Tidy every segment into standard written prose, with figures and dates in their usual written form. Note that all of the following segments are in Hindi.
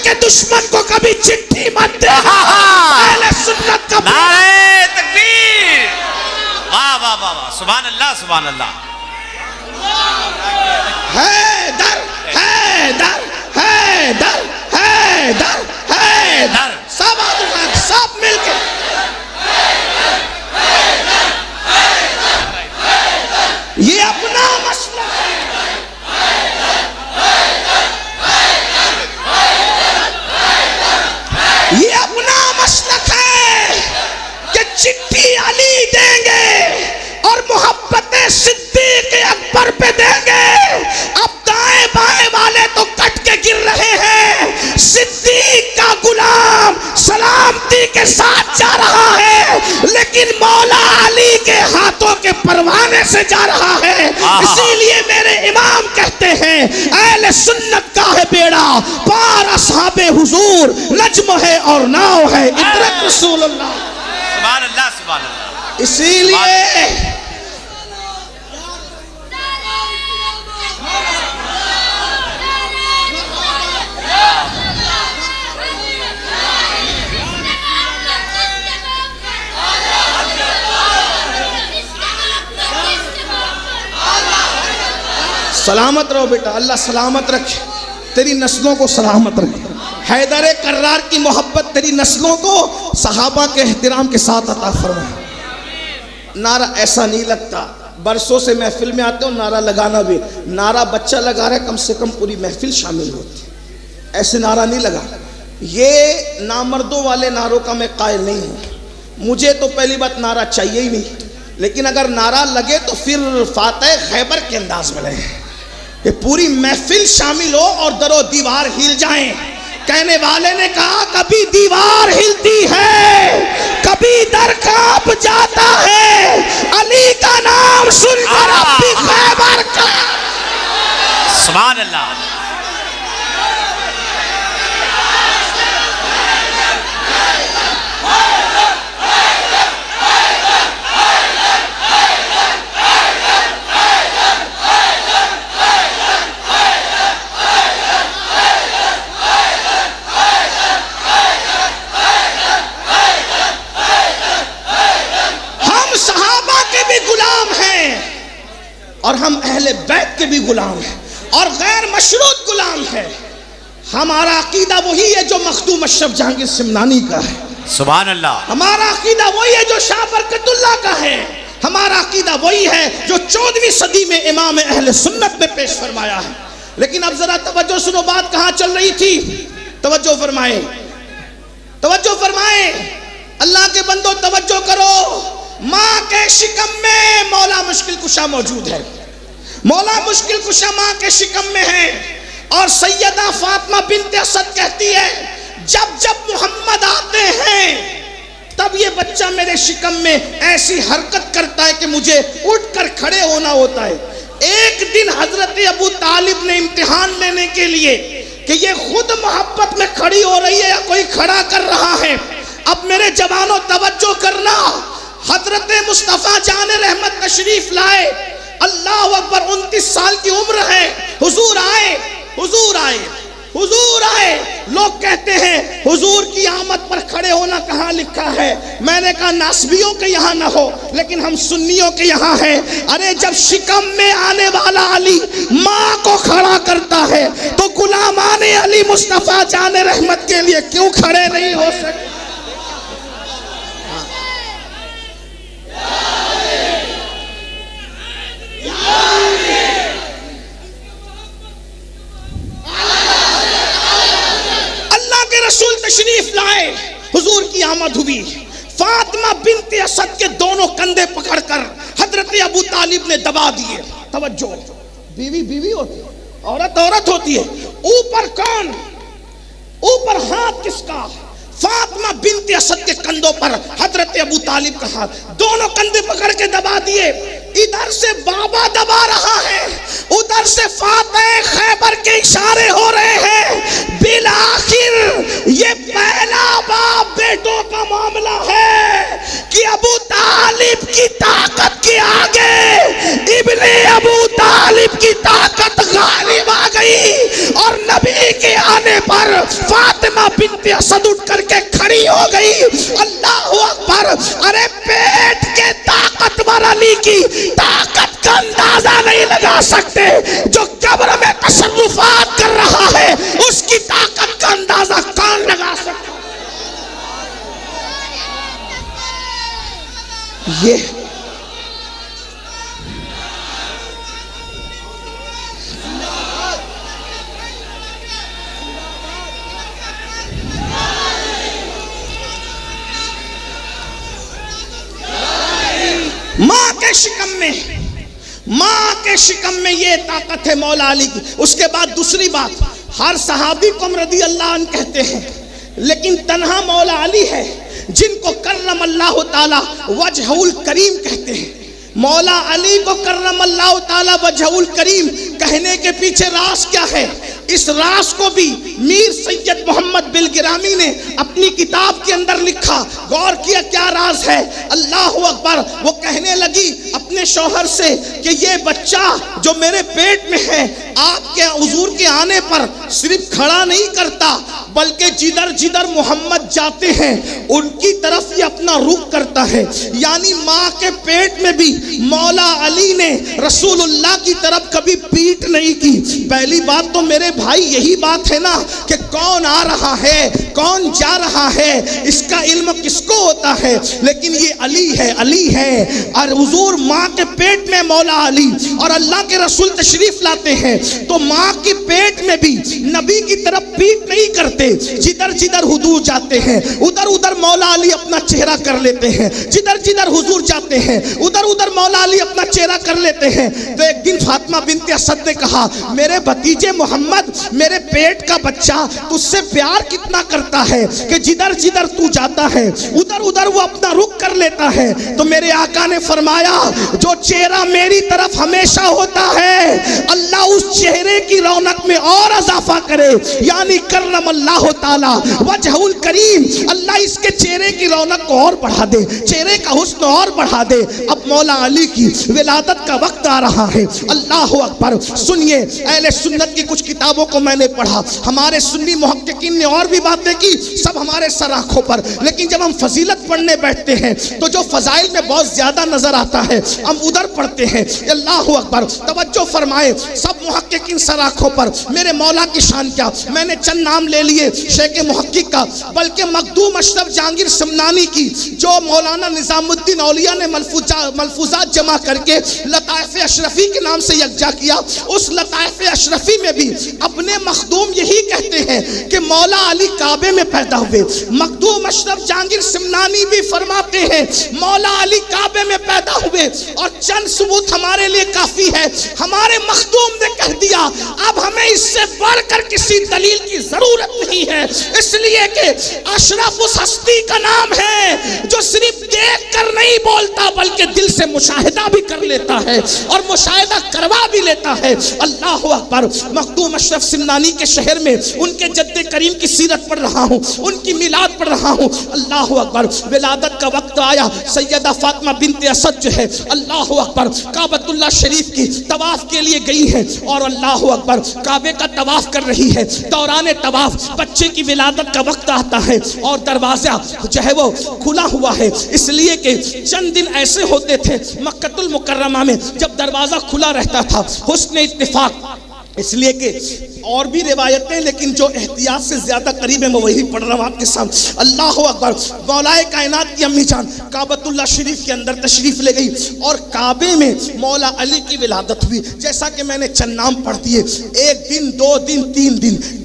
के दुश्मन को कभी चिट्ठी मत दे। अहले सुन्नत का नारे तकबीर, वाह वाह वाह वाह, सुभान अल्लाह सुभान अल्लाह। हैदर हैदर हैदर हैदर हैदर, सब मिलके ये अपना मसला है। ये अपना मसलक है कि चिट्ठी अली देंगे और मोहब्बत सिद्दीक अकबर पे देंगे। अब दाएं बाएं वाले तो कट के गिर रहे हैं, सिद्दीक का गुलाम सलामती के साथ जा रहा है, लेकिन मौला अली के हाथों के परवाने से जा रहा है। इसीलिए मेरे इमाम कहते हैं अहले सुन्नत का है बेड़ा पार असहाबे हुजूर नज्म है और नाव है इतरत रसूलुल्लाह। सुभान अल्लाह सुभान अल्लाह। इसीलिए सलामत रहो बेटा, अल्लाह सलामत रखे, तेरी नस्लों को सलामत रखे। हैदर कर्रार की मोहब्बत तेरी नस्लों को सहाबा के एहतराम के साथ अता फरमाए। नारा ऐसा नहीं लगता, बरसों से महफिल में आते हो नारा लगाना भी, नारा बच्चा लगा रहा है कम से कम पूरी महफिल शामिल होती, ऐसे नारा नहीं लगा। ये नामर्दों वाले नारों का मैं कायल नहीं हूँ, मुझे तो पहली बात नारा चाहिए ही नहीं, लेकिन अगर नारा लगे तो फिर फातह खैबर के अंदाज में लगे, ये पूरी महफिल शामिल हो और दरो दीवार हिल जाएं। कहने वाले ने कहा कभी दीवार हिलती है, कभी दर कांप जाता है, अली का नाम सुनकर अपनी खैबर का। सुभान अल्लाह। और हम अहले बैत के भी गुलाम हैं और गैर मशरूत गुलाम हैं। हमारा अकीदा वही है जो मखदूम अशरफ जहांगीर सिमनानी का है। सुभान अल्लाह। हमारा अकीदा वही है जो शाह बरकतुल्लाह का है। हमारा अकीदा वही है जो 14वीं सदी में इमाम अहले सुन्नत ने पेश फरमाया है। लेकिन अब जरा तवज्जो सुनो, बात कहाँ चल रही थी, तवज्जो फरमाए, तवज्जो फरमाए, अल्लाह के बंदो तवज्जो करो। माँ के शिकम में मौला मुश्किल कुशा मौजूद है, मौला मुश्किल कुशा माँ के शिकम में है। और सैयदा फातिमा बिन्त असद कहती है जब जब मोहम्मद आते हैं तब ये बच्चा मेरे शिकम में ऐसी हरकत करता है कि मुझे उठकर खड़े होना होता है। एक दिन हजरत अबू तालिब ने इम्तिहान लेने के लिए कि ये खुद मोहब्बत में खड़ी हो रही है या कोई खड़ा कर रहा है। अब मेरे जवानों तवज्जो करना, हजरत मुस्तफ़ा जाने रहमत तशरीफ लाए, अल्लाह अकबर, 29 साल की उम्र है, हुजूर आए, हुजूर आए, हुजूर आए। लोग कहते हैं हुजूर की आमद पर खड़े होना कहाँ लिखा है। मैंने कहा नासबियों के यहाँ ना हो, लेकिन हम सुन्नियों के यहाँ है। अरे जब शिकम में आने वाला अली माँ को खड़ा करता है तो गुलामाने अली मुस्तफ़ा जाने रहमत के लिए क्यों खड़े नहीं हो सकते। रसूल तशरीफ लाए, हुजूर की आमद हुई। फातिमा बिन्त असद के दोनों कंधे पकड़कर हजरत अबू तालिब ने दबा दिए। तवज्जो, बीवी बीवी होती है, औरत औरत होती है। ऊपर कौन, ऊपर हाथ किसका? फातिमा बिन्त असद के कंधों पर हजरत अबू तालिब का हाथ, दोनों कंधे पकड़ के दबा दिए। इधर से बाबा दबा रहा है, उधर से फातह खैबर के इशारे हो रहे हैं। बिल आखिर ये पहला बाप बेटों का मामला है कि अबू तालिब की ताकत के आगे इब्ने अबू तालिब की ताकत गालिब आ गई और नबी के आने पर फातिमा बिन्ते असद उठ करके खड़ी हो गई। अल्लाहु अकबर। अरे पेट के ताकतवर अली की ताकत का अंदाजा नहीं लगा सकते, जो कब्र में तशर्रुफात कर रहा है उसकी ताकत का अंदाजा कौन लगा सकता? ये माँ के शिकम में ये ताकत है मौला अली की। उसके बाद दूसरी बात, हर सहाबी को रदी अल्लाह अन्हु कहते हैं, लेकिन तन्हा मौला अली है जिनको कर्रम अल्लाह ताला वजहुल करीम कहते हैं। मौला अली को कर्रम अल्लाह ताला वजहुल करीम कहने के पीछे राज क्या है? इस राज को भी मीर सैयद मोहम्मद बिलगिरामी ने अपनी किताब के अंदर लिखा। गौर किया क्या राज है? अल्लाहु अकबर। वो कहने लगी अपने शौहर से कि ये बच्चा जो मेरे पेट में है आपके हुजूर के आने पर सिर्फ खड़ा नहीं करता, बल्कि जिधर जिधर मोहम्मद जाते हैं उनकी तरफ ये अपना रुख करता है। यानी माँ के पेट में भी मौला अली ने रसूलुल्लाह की तरफ कभी पीठ नहीं की। पहली बात तो मेरे भाई यही बात है ना कि कौन आ रहा है कौन जा रहा है इसका इल्म किसको होता है, लेकिन ये अली है, अली है। और हुजूर माँ के पेट में मौला अली और अल्लाह के रसूल तशरीफ लाते हैं तो माँ के पेट में भी नबी की तरफ पीठ नहीं करते। जिधर जिधर हुजूर जाते हैं उधर उधर मौला अली अपना चेहरा कर लेते हैं, जिधर जिधर हुजूर जाते हैं उधर उधर मौला अली अपना चेहरा कर लेते हैं। तो एक दिन फातिमा बिन्ते असद ने कहा, मेरे भतीजे मोहम्मद, मेरे पेट का बच्चा तुझसे प्यार कितना करता है कि जिधर जिधर तू जाता है उधर उधर वो अपना रुख कर लेता है। तो मेरे आका ने फरमाया, जो चेहरा मेरी तरफ हमेशा होता है अल्लाह उस चेहरे की रौनक में और इजाफा करे, यानी करम अल्लाह ताला वजहुल करीम, अल्लाह इसके चेहरे की रौनक को और बढ़ा दे, चेहरे का हुस्न और बढ़ा दे। अब मौला अली की विलादत का वक्त आ रहा है। अल्लाहु अकबर। सुनिए, अहले सुन्नत की कुछ किताबों को मैंने पढ़ा, हमारे सुन्नी मुहक्किकीन ने और भी बातें की, सब हमारे सर आंखों पर, लेकिन जब हम फजीलत पढ़ने बैठते हैं तो जो फजाइल में बहुत ज्यादा नजर आता है हम उधर पढ़ते हैं। अल्लाहु अकबर। तवज्जो फरमाए, सब मुहक्किकीन सर आंखों पर। मेरे मौला की शान क्या, मैंने चंद नाम ले लिए शेख मुहक्किक का, बल्कि मखदूम अशरफ जहांगीर समनानी की, जो मौलाना निजामुद्दीन औलिया ने मलफूजात जमा करके लताइफ अशरफी के नाम से यकजा किया। उस लताइफ अशरफी में भी अपने मखदूम यही कहते हैं कि मौला अली काबे में पैदा हुए। मखदूम अशरफ जहांगीर समनानी भी फरमाते हैं मौला अली काबे में पैदा हुए। और चंद सबूत हमारे लिए काफी है। हमारे मखदूम ने कह दिया अब हमें इससे बढ़कर किसी दलील की जरूरत नहीं है, इसलिए कि अशरफ उस हस्ती का नाम है जो सिर्फ देख कर नहीं बोलता बल्कि दिल से मुशाहिदा भी कर लेता है और मुशाहिदा करवा भी लेता है। अल्लाहु अकबर। मखदूम अशरफ सिमनानी के शहर में उनके जद्दे करीम की सीरत पढ़ रहा हूँ, उनकी मिलाद पढ़ रहा हूँ। अल्लाहु अकबर। विलादत का वक्त आया, सैयदा फातिमा बिन्ते असद जो है अल्लाहु अकबर काबतुल्लाह शरीफ की तवाफ के लिए गई है और अल्लाहु अकबर काबे का तवाफ कर रही है। दौरान तवाफ बच्चे की विलादत का वक्त आता है और दरवाजा जो है वो खुला हुआ है, इसलिए कि चंद दिन ऐसे होते थे मक्कतुल मुकर्रमा में जब दरवाजा खुला रहता था हुस्न इत्तिफाक, इसलिए कि और भी रिवायतें, लेकिन जो एहतियात से ज्यादा करीब है मैं वही पढ़ रहा हूँ आपके सामने। अल्लाह अकबर। मौलाए कायनात की अम्मी जान काबतुल्लाह शरीफ के अंदर तशरीफ ले गई और काबे में मौला अली की विलादत हुई। जैसा कि मैंने चंद नाम पढ़ दिए, एक दिन, दो दिन,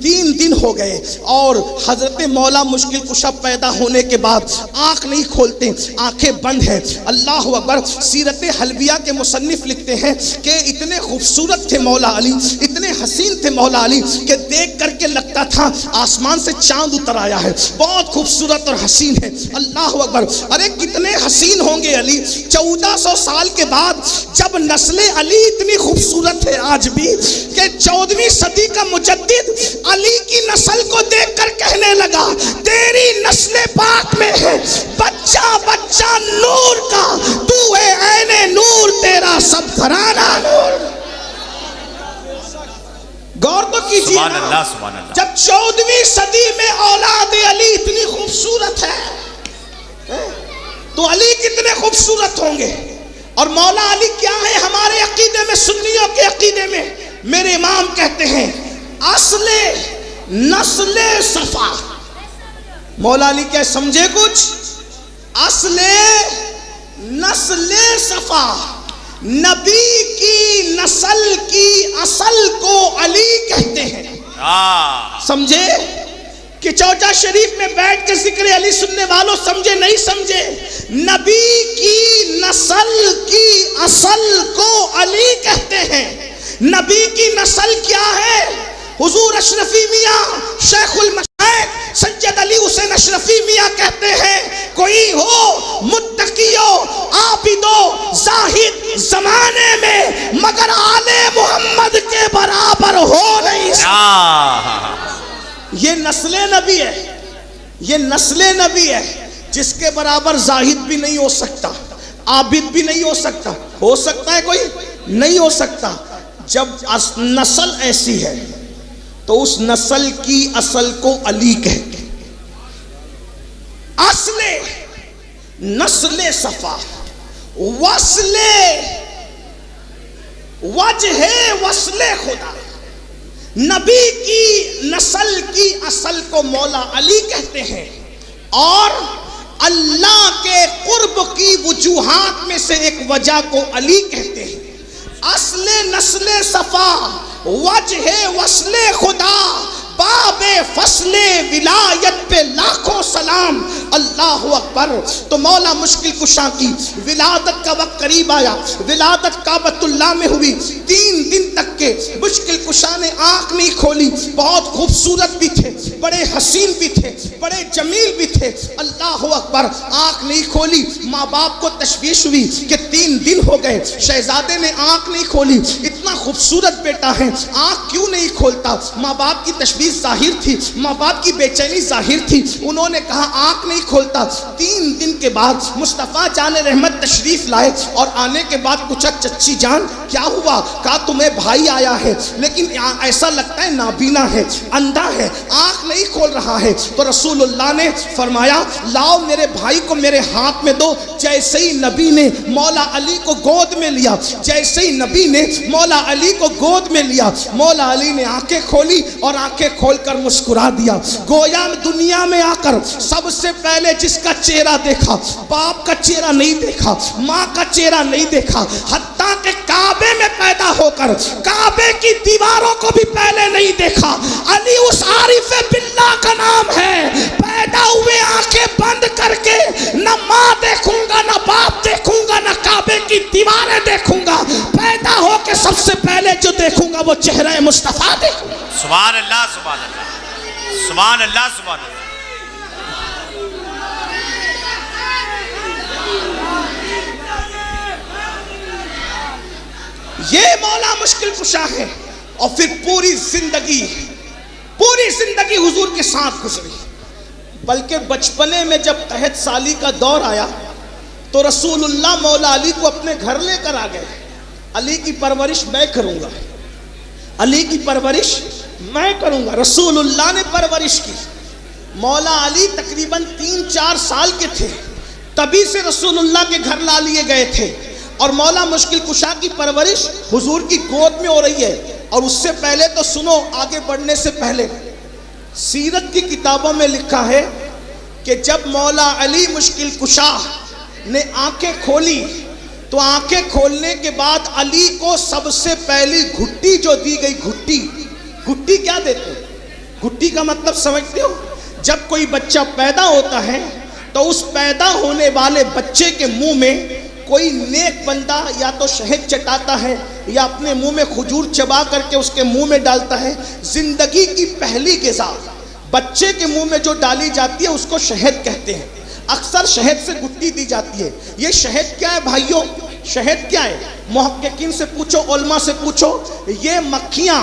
तीन दिन हो गए और हजरत मौला मुश्किल कुशा पैदा होने के बाद आंख नहीं खोलते, आंखें बंद है। अल्लाह अकबर। सीरत हलबिया के मुसन्निफ लिखते हैं कि इतने खूबसूरत थे मौला अली, इतने हसीन थे मौला अली कि देख करके लगता था आसमान से चांद उतर आया है, बहुत खूबसूरत और हसीन है। अल्लाह अकबर। अरे कितने हसीन होंगे अली। 1400 साल के बाद जब नस्ले अली इतनी खूबसूरत है आज भी कि 14वीं सदी का मुजद्दिद अली की नस्ल को देखकर कहने लगा तेरी नस्ल पाक में है बच्चा बच्चा नूर का, तू है ऐने नूर, तेरा सब घराना नूर। गौर तो कीजिए, जब 14वीं सदी में औलाद अली इतनी खूबसूरत है तो अली कितने खूबसूरत होंगे। और मौला अली क्या है हमारे अकीदे में, सुन्नियों के अकीदे में? मेरे इमाम कहते हैं असले नस्ले सफा। मौला अली क्या समझे कुछ? असले नस्ले सफा, नबी की नस्ल की असल को अली कहते हैं। समझे कि चौचा शरीफ में बैठ के जिक्र अली सुनने वालों समझे नहीं समझे? नबी की नस्ल की असल को अली कहते हैं। नबी की नस्ल क्या है? हुजूर अशरफी मियाँ शेखुल मशाइख सैयद अली हुसैन अशरफी मियाँ कहते हैं कोई हो मुत्तकियो आबिदो जाहिद जमाने में मगर आले मोहम्मद के बराबर हो नहीं सकता। ये नस्ले नबी है, ये नस्ले नबी है जिसके बराबर जाहिद भी नहीं हो सकता, आबिद भी नहीं हो सकता है कोई? नहीं हो सकता। जब नस्ल ऐसी है तो उस नस्ल की असल को अली कहते हैं। असले नस्ले सफा वस्ले वजहे वस्ले खुदा, नबी की नस्ल की असल को मौला अली कहते हैं और अल्लाह के कुर्ब की वजूहात में से एक वजह को अली कहते हैं। असले नस्ले सफा वजहे वस्ले खुदा, बाबे फसले विलायत पे लाखों सलाम, अल्लाह अकबर। तो मौला मुश्किल कुशा की विलादत का वक्त करीब आया, विलादत काबतुल्लाह में हुई। 3 दिन तक के मुश्किल कुशा ने आंख नहीं खोली। बहुत खूबसूरत भी थे, बड़े हसीन भी थे, बड़े जमील भी थे, अल्लाह अकबर। आंख नहीं खोली। माँ बाप को तशवीश हुई कि 3 दिन हो गए, शहजादे ने आंख नहीं खोली। इतना खूबसूरत बेटा है, आंख क्यों नहीं खोलता? माँ बाप की तशवीश जाहिर थी, माँ बाप की बेचैनी जाहिर थी। उन्होंने कहा आंख नहीं खोलता। 3 दिन के बाद मुस्तफ़ा जान रहमत तशरीफ लाए और आने के बाद पूछा चच्ची जान क्या हुआ? कहा तुम्हें भाई आया है लेकिन ऐसा लगता है नाबीना है, अंधा है, आंख नहीं खोल रहा है। तो रसूलुल्लाह ने फरमाया लाओ मेरे भाई को मेरे हाथ में दो। जैसे ही नबी ने मौला अली को गोद में लिया, जैसे ही नबी ने मौला अली को गोद में लिया, मौला अली ने आंखें खोली और आंखें खोलकर मुस्कुरा दिया। गोया दुनिया में आकर सबसे पहले जिसका चेहरा देखा, बाप का चेहरा नहीं देखा, माँ का चेहरा नहीं देखा, हत्ता के काबे में पैदा होकर काबे की दीवारों को भी पहले नहीं देखा। अली उस आरिफे बिल्लाह का नाम है। पैदा हुए आंखें बंद करके न माँ देखूंगा, न बाप देखूंगा, न काबे की दीवारें देखूंगा। पैदा होके सबसे पहले जो देखूंगा वो चेहरा मुस्तफा देखूंगा। सुभान अल्लाह, सुभान अल्लाह, सुभान अल्लाह, सुभान अल्लाह। ये मौला मुश्किल कुशा है। और फिर पूरी जिंदगी हुजूर के साथ गुजरी। बल्कि बचपने में जब तहत साली का दौर आया तो रसूलुल्लाह मौला अली को अपने घर लेकर आ गए। अली की परवरिश मैं करूंगा, अली की परवरिश मैं करूंगा। रसूलुल्लाह ने परवरिश की। मौला अली तकरीबन 3-4 साल के थे तभी से रसूलुल्लाह के घर ला लिए गए थे। और मौला मुश्किल कुशा की परवरिश हुजूर की गोद में हो रही है। और उससे पहले तो सुनो, आगे बढ़ने से पहले सीरत की किताबों में लिखा है कि जब मौला अली मुश्किल कुशा ने आंखें खोली तो आंखें खोलने के बाद अली को सबसे पहली घुट्टी जो दी गई, घुट्टी क्या देते हैं? घुट्टी का मतलब समझते हो? जब कोई बच्चा पैदा होता है तो उस पैदा होने वाले बच्चे के मुंह में कोई नेक बंदा या तो शहद चटाता है या अपने मुंह में खजूर चबा करके उसके मुंह में डालता है। जिंदगी की पहली ग़िज़ा बच्चे के मुंह में जो डाली जाती है उसको शहद कहते हैं। अक्सर शहद से गुट्टी दी जाती है। ये शहद क्या है भाइयों? शहद क्या है? मुहक्किकीन से पूछो, उलमा से पूछो। ये मक्खियाँ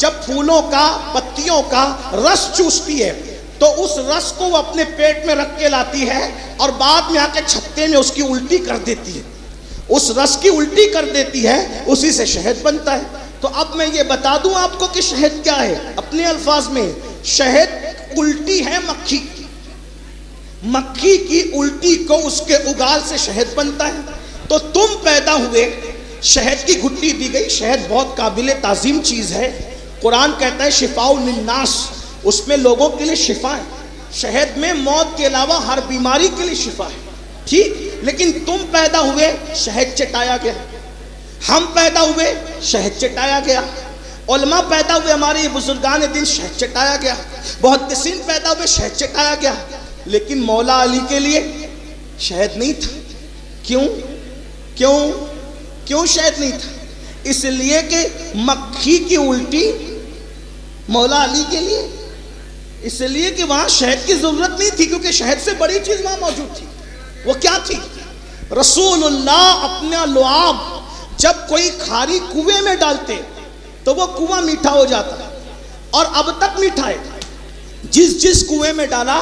जब फूलों का, पत्तियों का रस चूसती है तो उस रस को वो अपने पेट में रख के लाती है और बाद में आके छत्ते में उसकी उल्टी कर देती है। उस रस की उल्टी कर देती है, उसी से शहद बनता है। तो अब मैं ये बता दूं आपको कि शहद क्या है। अपने अल्फाज में शहद उल्टी है मक्खी की, मक्खी की उल्टी को उसके उगाल से शहद बनता है। तो तुम पैदा हुए, शहद की घुट्टी दी गई। शहद बहुत काबिल ताजीम चीज़ है। कुरान कहता है शिफाउ लिन्नास, उसमें लोगों के लिए शिफा है। शहद में मौत के अलावा हर बीमारी के लिए शिफा है, ठीक। लेकिन तुम पैदा हुए, शहद चटाया गया। हम पैदा हुए, शहद चटाया गया। उलमा पैदा हुए, हमारे ये बुजुर्गान दिन, शहद चटाया गया। मुहद्दिसीन पैदा हुए, शहद चटाया गया। लेकिन मौला अली के लिए शहद नहीं था। क्यों क्यों क्यों शहद नहीं था? इसलिए कि मक्खी की उल्टी मौला अली के लिए, इसलिए कि वहां शहद की जरूरत नहीं थी, क्योंकि शहद से बड़ी चीज वहां मौजूद थी। वो क्या थी? रसूलुल्लाह अपना लुआब जब कोई खारी कुएं में डालते तो वो कुआं मीठा हो जाता, और अब तक मीठा है। जिस जिस कुएं में डाला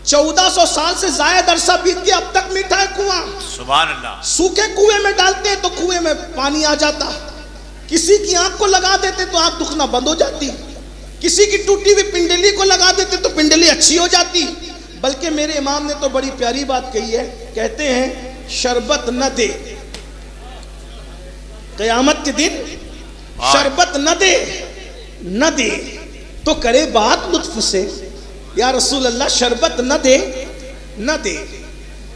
1400 साल से ज्यादा अरसा बीत गया, अब तक मीठा है कुआं। सुभान अल्लाह। सूखे कुएं में डालते हैं तो कुएं में पानी आ जाता, किसी की आंख को लगा देते तो आंख दुखना बंद हो जाती, किसी की टूटी हुई पिंडली को लगा देते तो पिंडली अच्छी हो जाती। बल्कि मेरे इमाम ने तो बड़ी प्यारी बात कही है, कहते हैं शरबत न दे, क़यामत के दिन शरबत न दे तो करे बात लुत्फ से। या रसूल अल्लाह, शरबत न दे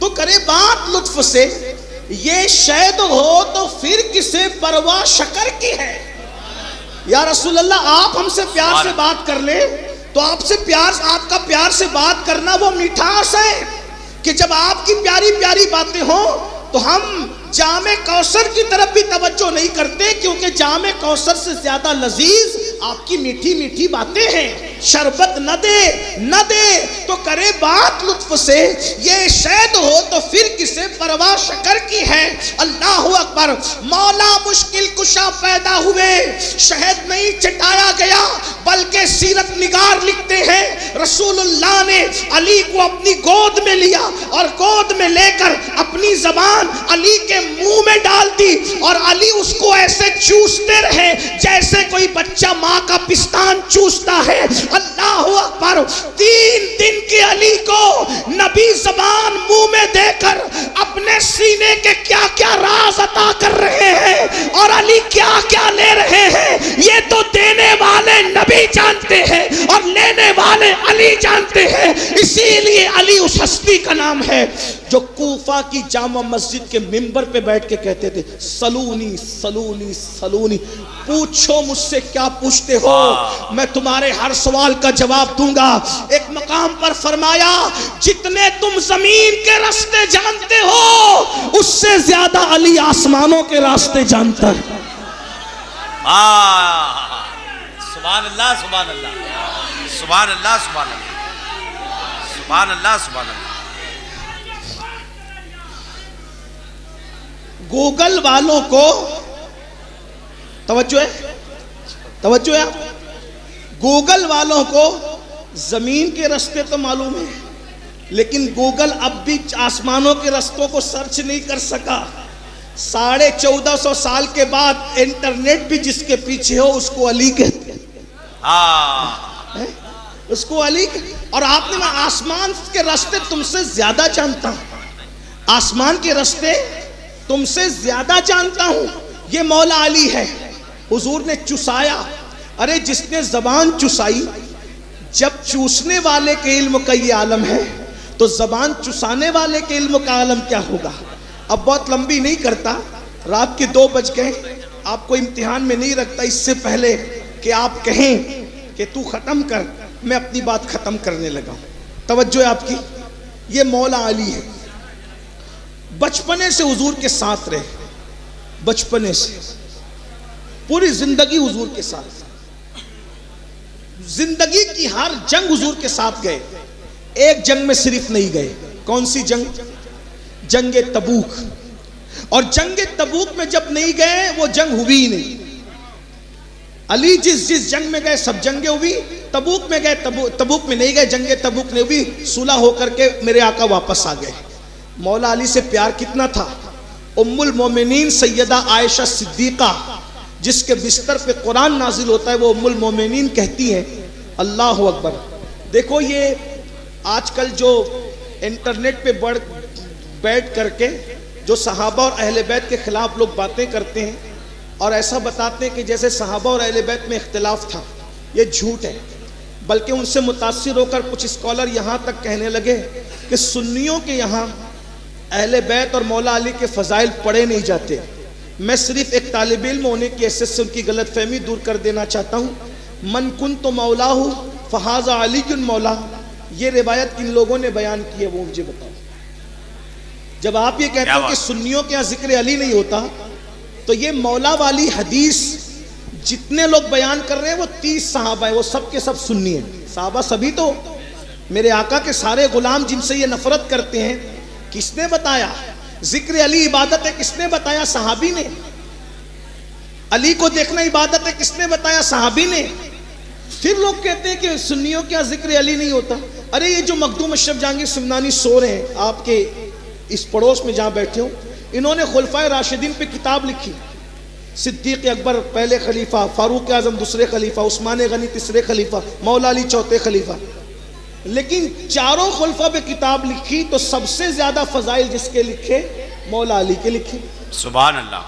तो करे बात लुत्फ से। ये शहद हो तो फिर किसे परवाह शकर की है। या रसूल अल्लाह, आप हमसे प्यार से बात कर ले तो आपसे प्यार, आपका प्यार से बात करना वो मिठास है कि जब आपकी प्यारी प्यारी बातें हो तो हम जामे कौसर की तरफ भी तवज्जो नहीं करते, क्योंकि जामे कौसर से ज्यादा लजीज आपकी मीठी मीठी बातें हैं। शरबत न दे तो करे बात लुत्फ से। ये शहद हो तो फिर किसे परवाह शकर की है। अल्लाहु अकबर। मौला मुश्किल कुशा पैदा हुए, शहद नहीं चटाया गया, बल्कि सीरत निगार लिखते हैं रसूलुल्लाह ने अली को अपनी गोद में लिया और गोद में लेकर अपनी जबान अली के मुंह में डाल दी, और अली उसको ऐसे चूसते रहे जैसे कोई बच्चा माँ का पिस्तान चूसता है। अल्लाहु अकबर। 3 दिन के अली को नबी जबान मुंह में देकर अपने सीने के क्या क्या राज अता कर रहे हैं और अली क्या क्या ले रहे हैं, ये तो देने वाले नबी जानते हैं और लेने वाले अली जानते हैं। इसीलिए अली उस हस्ती का नाम है जो कूफा की जामा मस्जिद के मिंबर पे बैठ के कहते थे, सलूनी सलूनी सलूनी, पूछो मुझसे क्या पूछते हो, मैं तुम्हारे हर सवाल का जवाब दूंगा। एक मकाम पर फरमाया, जितने तुम जमीन के रास्ते जानते हो उससे ज्यादा अली आसमानों के रास्ते जानता है। सुभान अल्लाह, सुभान अल्लाह, सुभान अल्लाह, सुभान अल्लाह, सुभान अल्लाह, सुभान अल्लाह। गूगल वालों को तवज्जो है, गूगल वालों को जमीन के रास्ते तो मालूम है, लेकिन गूगल अब भी आसमानों के रास्तों को सर्च नहीं कर सका। 1450 साल के बाद इंटरनेट भी जिसके पीछे हो उसको अली कहते हैं, उसको अली। और आपने, मैं आसमान के रास्ते तुमसे ज्यादा जानता हूं, आसमान के रास्ते तुमसे ज्यादा जानता हूं। ये मौला अली है। हुजूर ने चुसाया, अरे जिसने जबान चुसाई, जब चूसने वाले के इल्म का ये आलम है तो जबान चुसाने वाले के इल्म का आलम क्या होगा। अब बहुत लंबी नहीं करता, रात के 2 बज गए, आपको इम्तिहान में नहीं रखता। इससे पहले कि आप कहें कि तू खत्म कर, मैं अपनी बात खत्म करने लगा। तवज्जो है आपकी। ये मौला अली है। बचपने से हुजूर के साथ रहे, बचपने से पूरी जिंदगी हुजूर के साथ, जिंदगी की हर जंग हुजूर के साथ गए। एक जंग में सिर्फ नहीं गए। कौन सी जंग? जंगे तबूक। और जंगे तबूक में जब नहीं गए वो जंग हुई नहीं। अली जिस जंग में गए सब जंगे हुई, तबूक में गए तबूक में नहीं गए, जंगे तबूक नहीं हुई, सुलह होकर के मेरे आका वापस आ गए। मौला अली से प्यार कितना था। उम्मुल मोमिनीन सैयदा आयशा सिद्दीका, जिसके बिस्तर पे कुरान नाजिल होता है, वो उम्मुल मोमिनीन कहती है अल्लाह अकबर। देखो ये आजकल जो इंटरनेट पे बैठ करके जो सहाबा और अहले बैत के खिलाफ लोग बातें करते हैं और ऐसा बताते हैं कि जैसे सहाबा और अहले बैत में इख्तिलाफ था, ये झूठ है। बल्कि उनसे मुतासिर होकर कुछ स्कॉलर यहाँ तक कहने लगे कि सुन्नियों के यहाँ अहले बैत और मौला अली के फ़ज़ाइल पढ़े नहीं जाते। मैं सिर्फ एक तालिब इल्म होने की हैसियत से उनकी गलत फहमी दूर कर देना चाहता हूँ। मन कुन तो मौला हूँ फ़हाज़ा अलीयुन मौला, ये रिवायत किन लोगों ने बयान की है वो मुझे बताओ। जब आप ये कहते हो कि सुन्नियों के यहाँ जिक्र अली नहीं होता, तो ये मौला वाली हदीस जितने लोग बयान कर रहे हैं वो 30 सहाबा है, वो सब के सब सुन्नी हैं। सहाबा सभी तो मेरे आका के सारे गुलाम जिनसे ये नफरत करते हैं, किसने बताया जिक्र अली इबादत है? किसने बताया? सहाबी ने। अली को देखना इबादत है, किसने बताया? सहाबी ने। फिर लोग कहते हैं कि सुन्नियों क्या जिक्र अली नहीं होता। अरे ये जो मखदूम अशरफ जहांगीर सिमनानी सो रहे हैं आपके इस पड़ोस में जहां बैठे हो, इन्होंने खुलफाए राशिदीन पे किताब लिखी। सिद्दीक अकबर पहले खलीफा, फारूक आजम दूसरे खलीफा, उस्मान गनी तीसरे खलीफा, मौला अली चौथे खलीफा। लेकिन चारों खुलफा पे किताब लिखी तो सबसे ज्यादा फजाइल जिसके लिखे? मौला अली के लिखे। सुभान अल्लाह।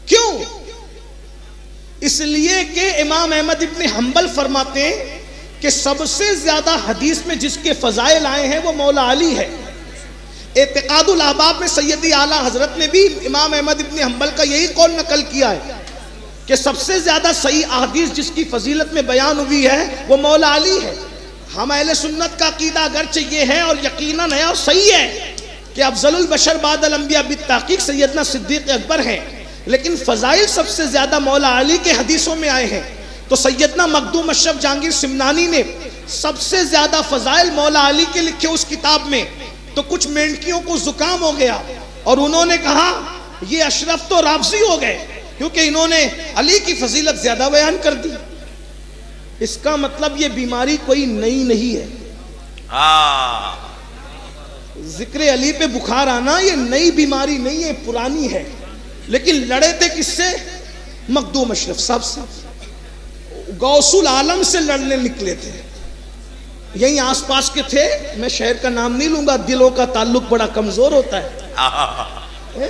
क्यों? इसलिए कि इमाम अहमद इब्न हंबल फरमाते हैं कि सबसे ज्यादा हदीस में जिसके फजाइल आए हैं वो मौला अली है। एतिकादुल अहबाब में सैयदी आला हजरत ने भी इमाम अहमद इब्न हंबल का यही कौल नकल किया है कि सबसे ज्यादा सही अहदीस जिसकी फजीलत में बयान हुई है वो मौला अली है। हम अहले सुन्नत का अकीदा अगरचे ये है और यकीनन है और सही है कि अफजलुल बशर बादल अंबिया बित्ताकीक सैयदना सिद्दीक अकबर हैं, लेकिन फजाइल सबसे ज्यादा मौला अली के हदीसों में आए हैं। तो सैयदना मखदूम अशरफ जहांगीर सिमनानी ने सबसे ज्यादा फजाइल मौला अली के लिखे उस किताब में। तो कुछ मेंढकियों को जुकाम हो गया और उन्होंने कहा ये अशरफ तो राफजी हो गए क्योंकि इन्होंने अली की फजीलत ज्यादा बयान कर दी। इसका मतलब ये बीमारी कोई नई नहीं है। जिक्र अली पे बुखार आना ये नई बीमारी नहीं है, पुरानी है। लेकिन लड़े थे किससे? मखदूम अशरफ साहब से, गौसुल आलम से लड़ने निकले थे। यही आसपास के थे, मैं शहर का नाम नहीं लूंगा, दिलों का ताल्लुक बड़ा कमजोर होता है।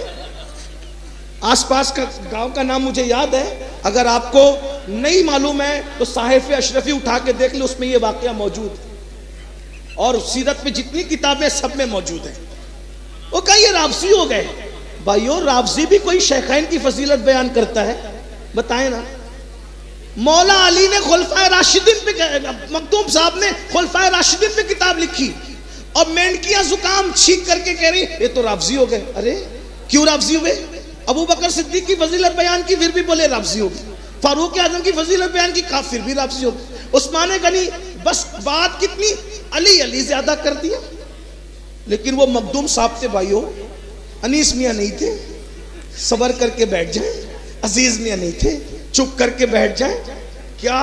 आसपास का गांव का नाम मुझे याद है, अगर आपको नहीं मालूम है तो साहिफ अशरफी उठा के देख लो, उसमें ये वाकया मौजूद है और सीरत में जितनी किताबें सब में मौजूद है। वो कहीं राफजी हो गए। भाइयों, राफजी भी कोई शेखैन की फजीलत बयान करता है? बताएं ना। मौला अली ने खुलफाए राशिदीन पे, मखदूम साहब ने खुलफाए राशिदीन पे किताब लिखी और मेंढकियां जुकाम छींक करके कह रही ये तो राफजी हो गए। अरे क्यों राफजी हुए? अबू बकर सिद्दीक की फजीलत बयान की, फिर भी बोले राफजी हो गए। फारूक आजम की फजीलत बयान की, कहा फिर भी राफजी हो गए। उस्मान गनी, बस बात कितनी, अली अली ज्यादा कर दिया। लेकिन वो मखदूम साहब थे भाइयों, अनीस मियाँ नहीं थे, सबर करके बैठ जाए। अजीज मियाँ नहीं थे, चुप करके बैठ जाए। क्या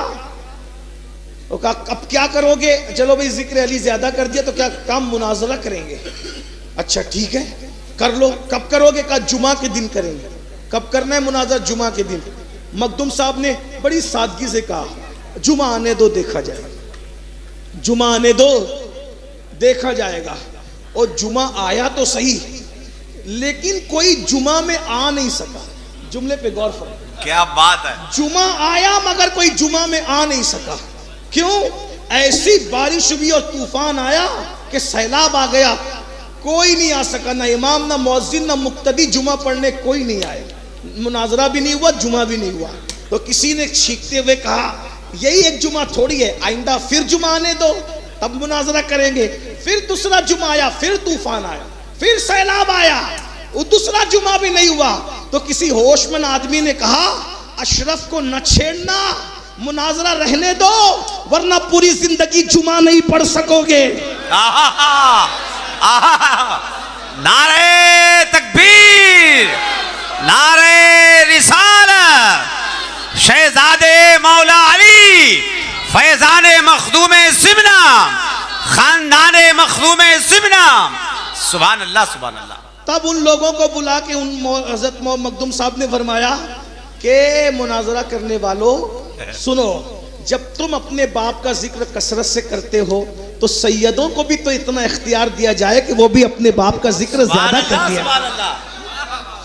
अब क्या करोगे? चलो भाई जिक्र अली ज्यादा कर दिया तो क्या काम मुनाजरा करेंगे? अच्छा ठीक है कर लो। कब करोगे? कहा जुमा के दिन करेंगे। कब करना है मुनाजरा? जुमा के दिन। मखदूम साहब ने बड़ी सादगी से कहा जुमा आने दो, देखा जाएगा। जुमा आने दो, देखा जाएगा। और जुमा आया तो सही, लेकिन कोई जुमा में आ नहीं सका। जुमले पे गौर करो, क्या बात है। जुमा आया मगर कोई जुमा में आ नहीं सका। क्यों? ऐसी बारिश हुई और तूफान आया कि सैलाब आ गया, कोई नहीं आ सका। ना इमाम, ना मुअज्जिन, ना मुक्तदी, जुमा पढ़ने कोई नहीं आए। मुनाजरा भी नहीं हुआ, जुमा भी नहीं हुआ। तो किसी ने छींकते हुए कहा यही एक जुमा थोड़ी है, आइंदा फिर जुमा आने दो, तब मुनाजरा करेंगे। फिर दूसरा जुमा आया, फिर तूफान आया, फिर सैलाब आया, वो दूसरा जुमा भी नहीं हुआ। तो किसी होशमंद आदमी ने कहा अशरफ को न छेड़ना, मुनाजरा रहने दो, वरना पूरी जिंदगी जुमा नहीं पढ़ सकोगे। नारे तकबीर, नारे रिसालत, शहजादे मौला अली, फैजाने मखदूमे सिमना, खानदाने मखदूमे सिमना। सुभान अल्लाह, सुभान अल्लाह। तब उन लोगों को बुला के उन हज़रत मखदूम साहब ने फरमाया कि मुनाजरा करने वालों सुनो, जब तुम अपने बाप का जिक्र कसरत से करते हो तो सैयदों को भी तो इतना इख्तियार दिया जाए कि वो भी अपने बाप का जिक्र ज्यादा कर दिया।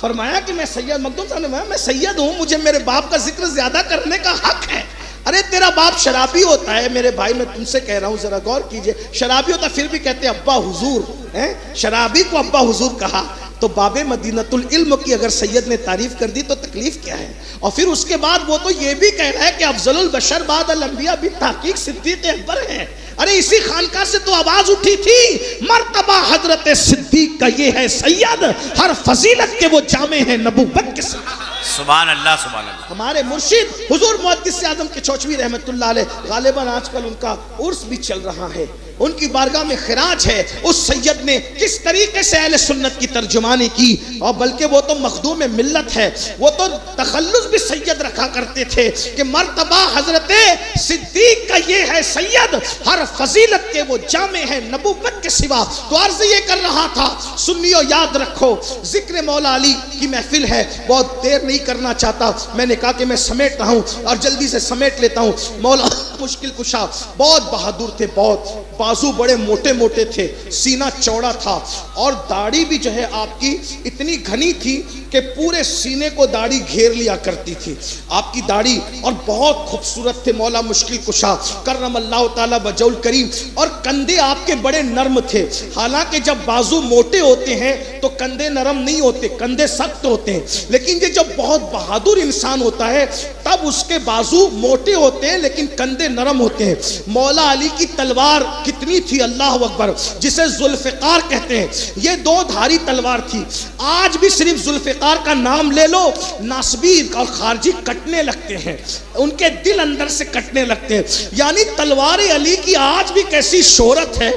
फरमाया कि मैं सैयद, मखदूम साहब ने मैं सैयद हूँ, मुझे मेरे बाप का जिक्र ज्यादा करने का हक है। अरे तेरा बाप शराबी होता है मेरे भाई, मैं तुमसे कह रहा हूँ जरा गौर कीजिए, शराबी होता फिर भी कहते हैं अब्बा हुजूर है, शराबी को अब्बा हुजूर कहा तो बाबे मदीनतुल इल्म की अगर सैयद ने तारीफ कर दी तो तकलीफ क्या है। और फिर उसके बाद वो तो ये भी कह रहा है कि अफजलुल बशर बाद अल अंबिया भी तहकीक सिद्दीक अकबर है। अरे इसी खानका से तो आवाज उठी थी, मर्तबा हजरत सिद्दीक का ये है सैयद, हर फजीलत के वो जामे हैं नबूवत के। सुभान अल्लाह, सुभान अल्लाह। हमारे मुर्शिद हुजूर मुहद्दिस आजम के चौचवी रहमतुल्लाह अलैह, गालिबन आजकल उनका उर्स भी चल रहा है, उनकी बारगाह में खिराज है। उस सैयद ने किस तरीके से अहले सुन्नत की तर्जुमानी की, और बल्कि वो तो मखदूम मिल्लत है, वो तो तखल्लुस भी सैयद रखा करते थे कि मर्तबा हजरत सिद्दीक का ये है सैयद, हर फजीलत के वो जामे हैं नबूवत के सिवा। तो अर्ज ये कर रहा था, सुन्नियों याद रखो जिक्र मौला अली की महफिल है, बहुत देर नहीं करना चाहता, मैंने कहा कि मैं समेट रहा हूँ और जल्दी से समेट लेता हूँ। मौला मुश्किल कुशा बहुत बहादुर थे, बहुत बाजू बड़े मोटे मोटे थे, सीना चौड़ा था और दाढ़ी भी जो है आपकी इतनी घनी थी कि पूरे सीने को दाढ़ी घेर लिया करती थी आपकी दाढ़ी, और बहुत खूबसूरत थे मौला मुश्किल कुशा करमल्लाहु ताला वजहुल करीम। और कंधे आपके बड़े नर्म थे, हालांकि जब बाजू मोटे होते हैं तो कंधे नरम नहीं होते, कंधे सख्त होते हैं, लेकिन ये जब बहुत बहादुर इंसान होता है तब उसके बाजू मोटे होते हैं लेकिन कंधे नरम होते हैं। मौला अली की तलवार कितनी थी, अल्लाह अकबर, जिसे जुल्फिकार कहते हैं, ये दो धारी तलवार थी। आज भी सिर्फ जुल्फिकार का नाम ले लो, नासबी और खारजी कटने लगते हैं, उनके दिल अंदर से कटने लगते हैं। यानी तलवार अली की आज भी कैसी शोहरत है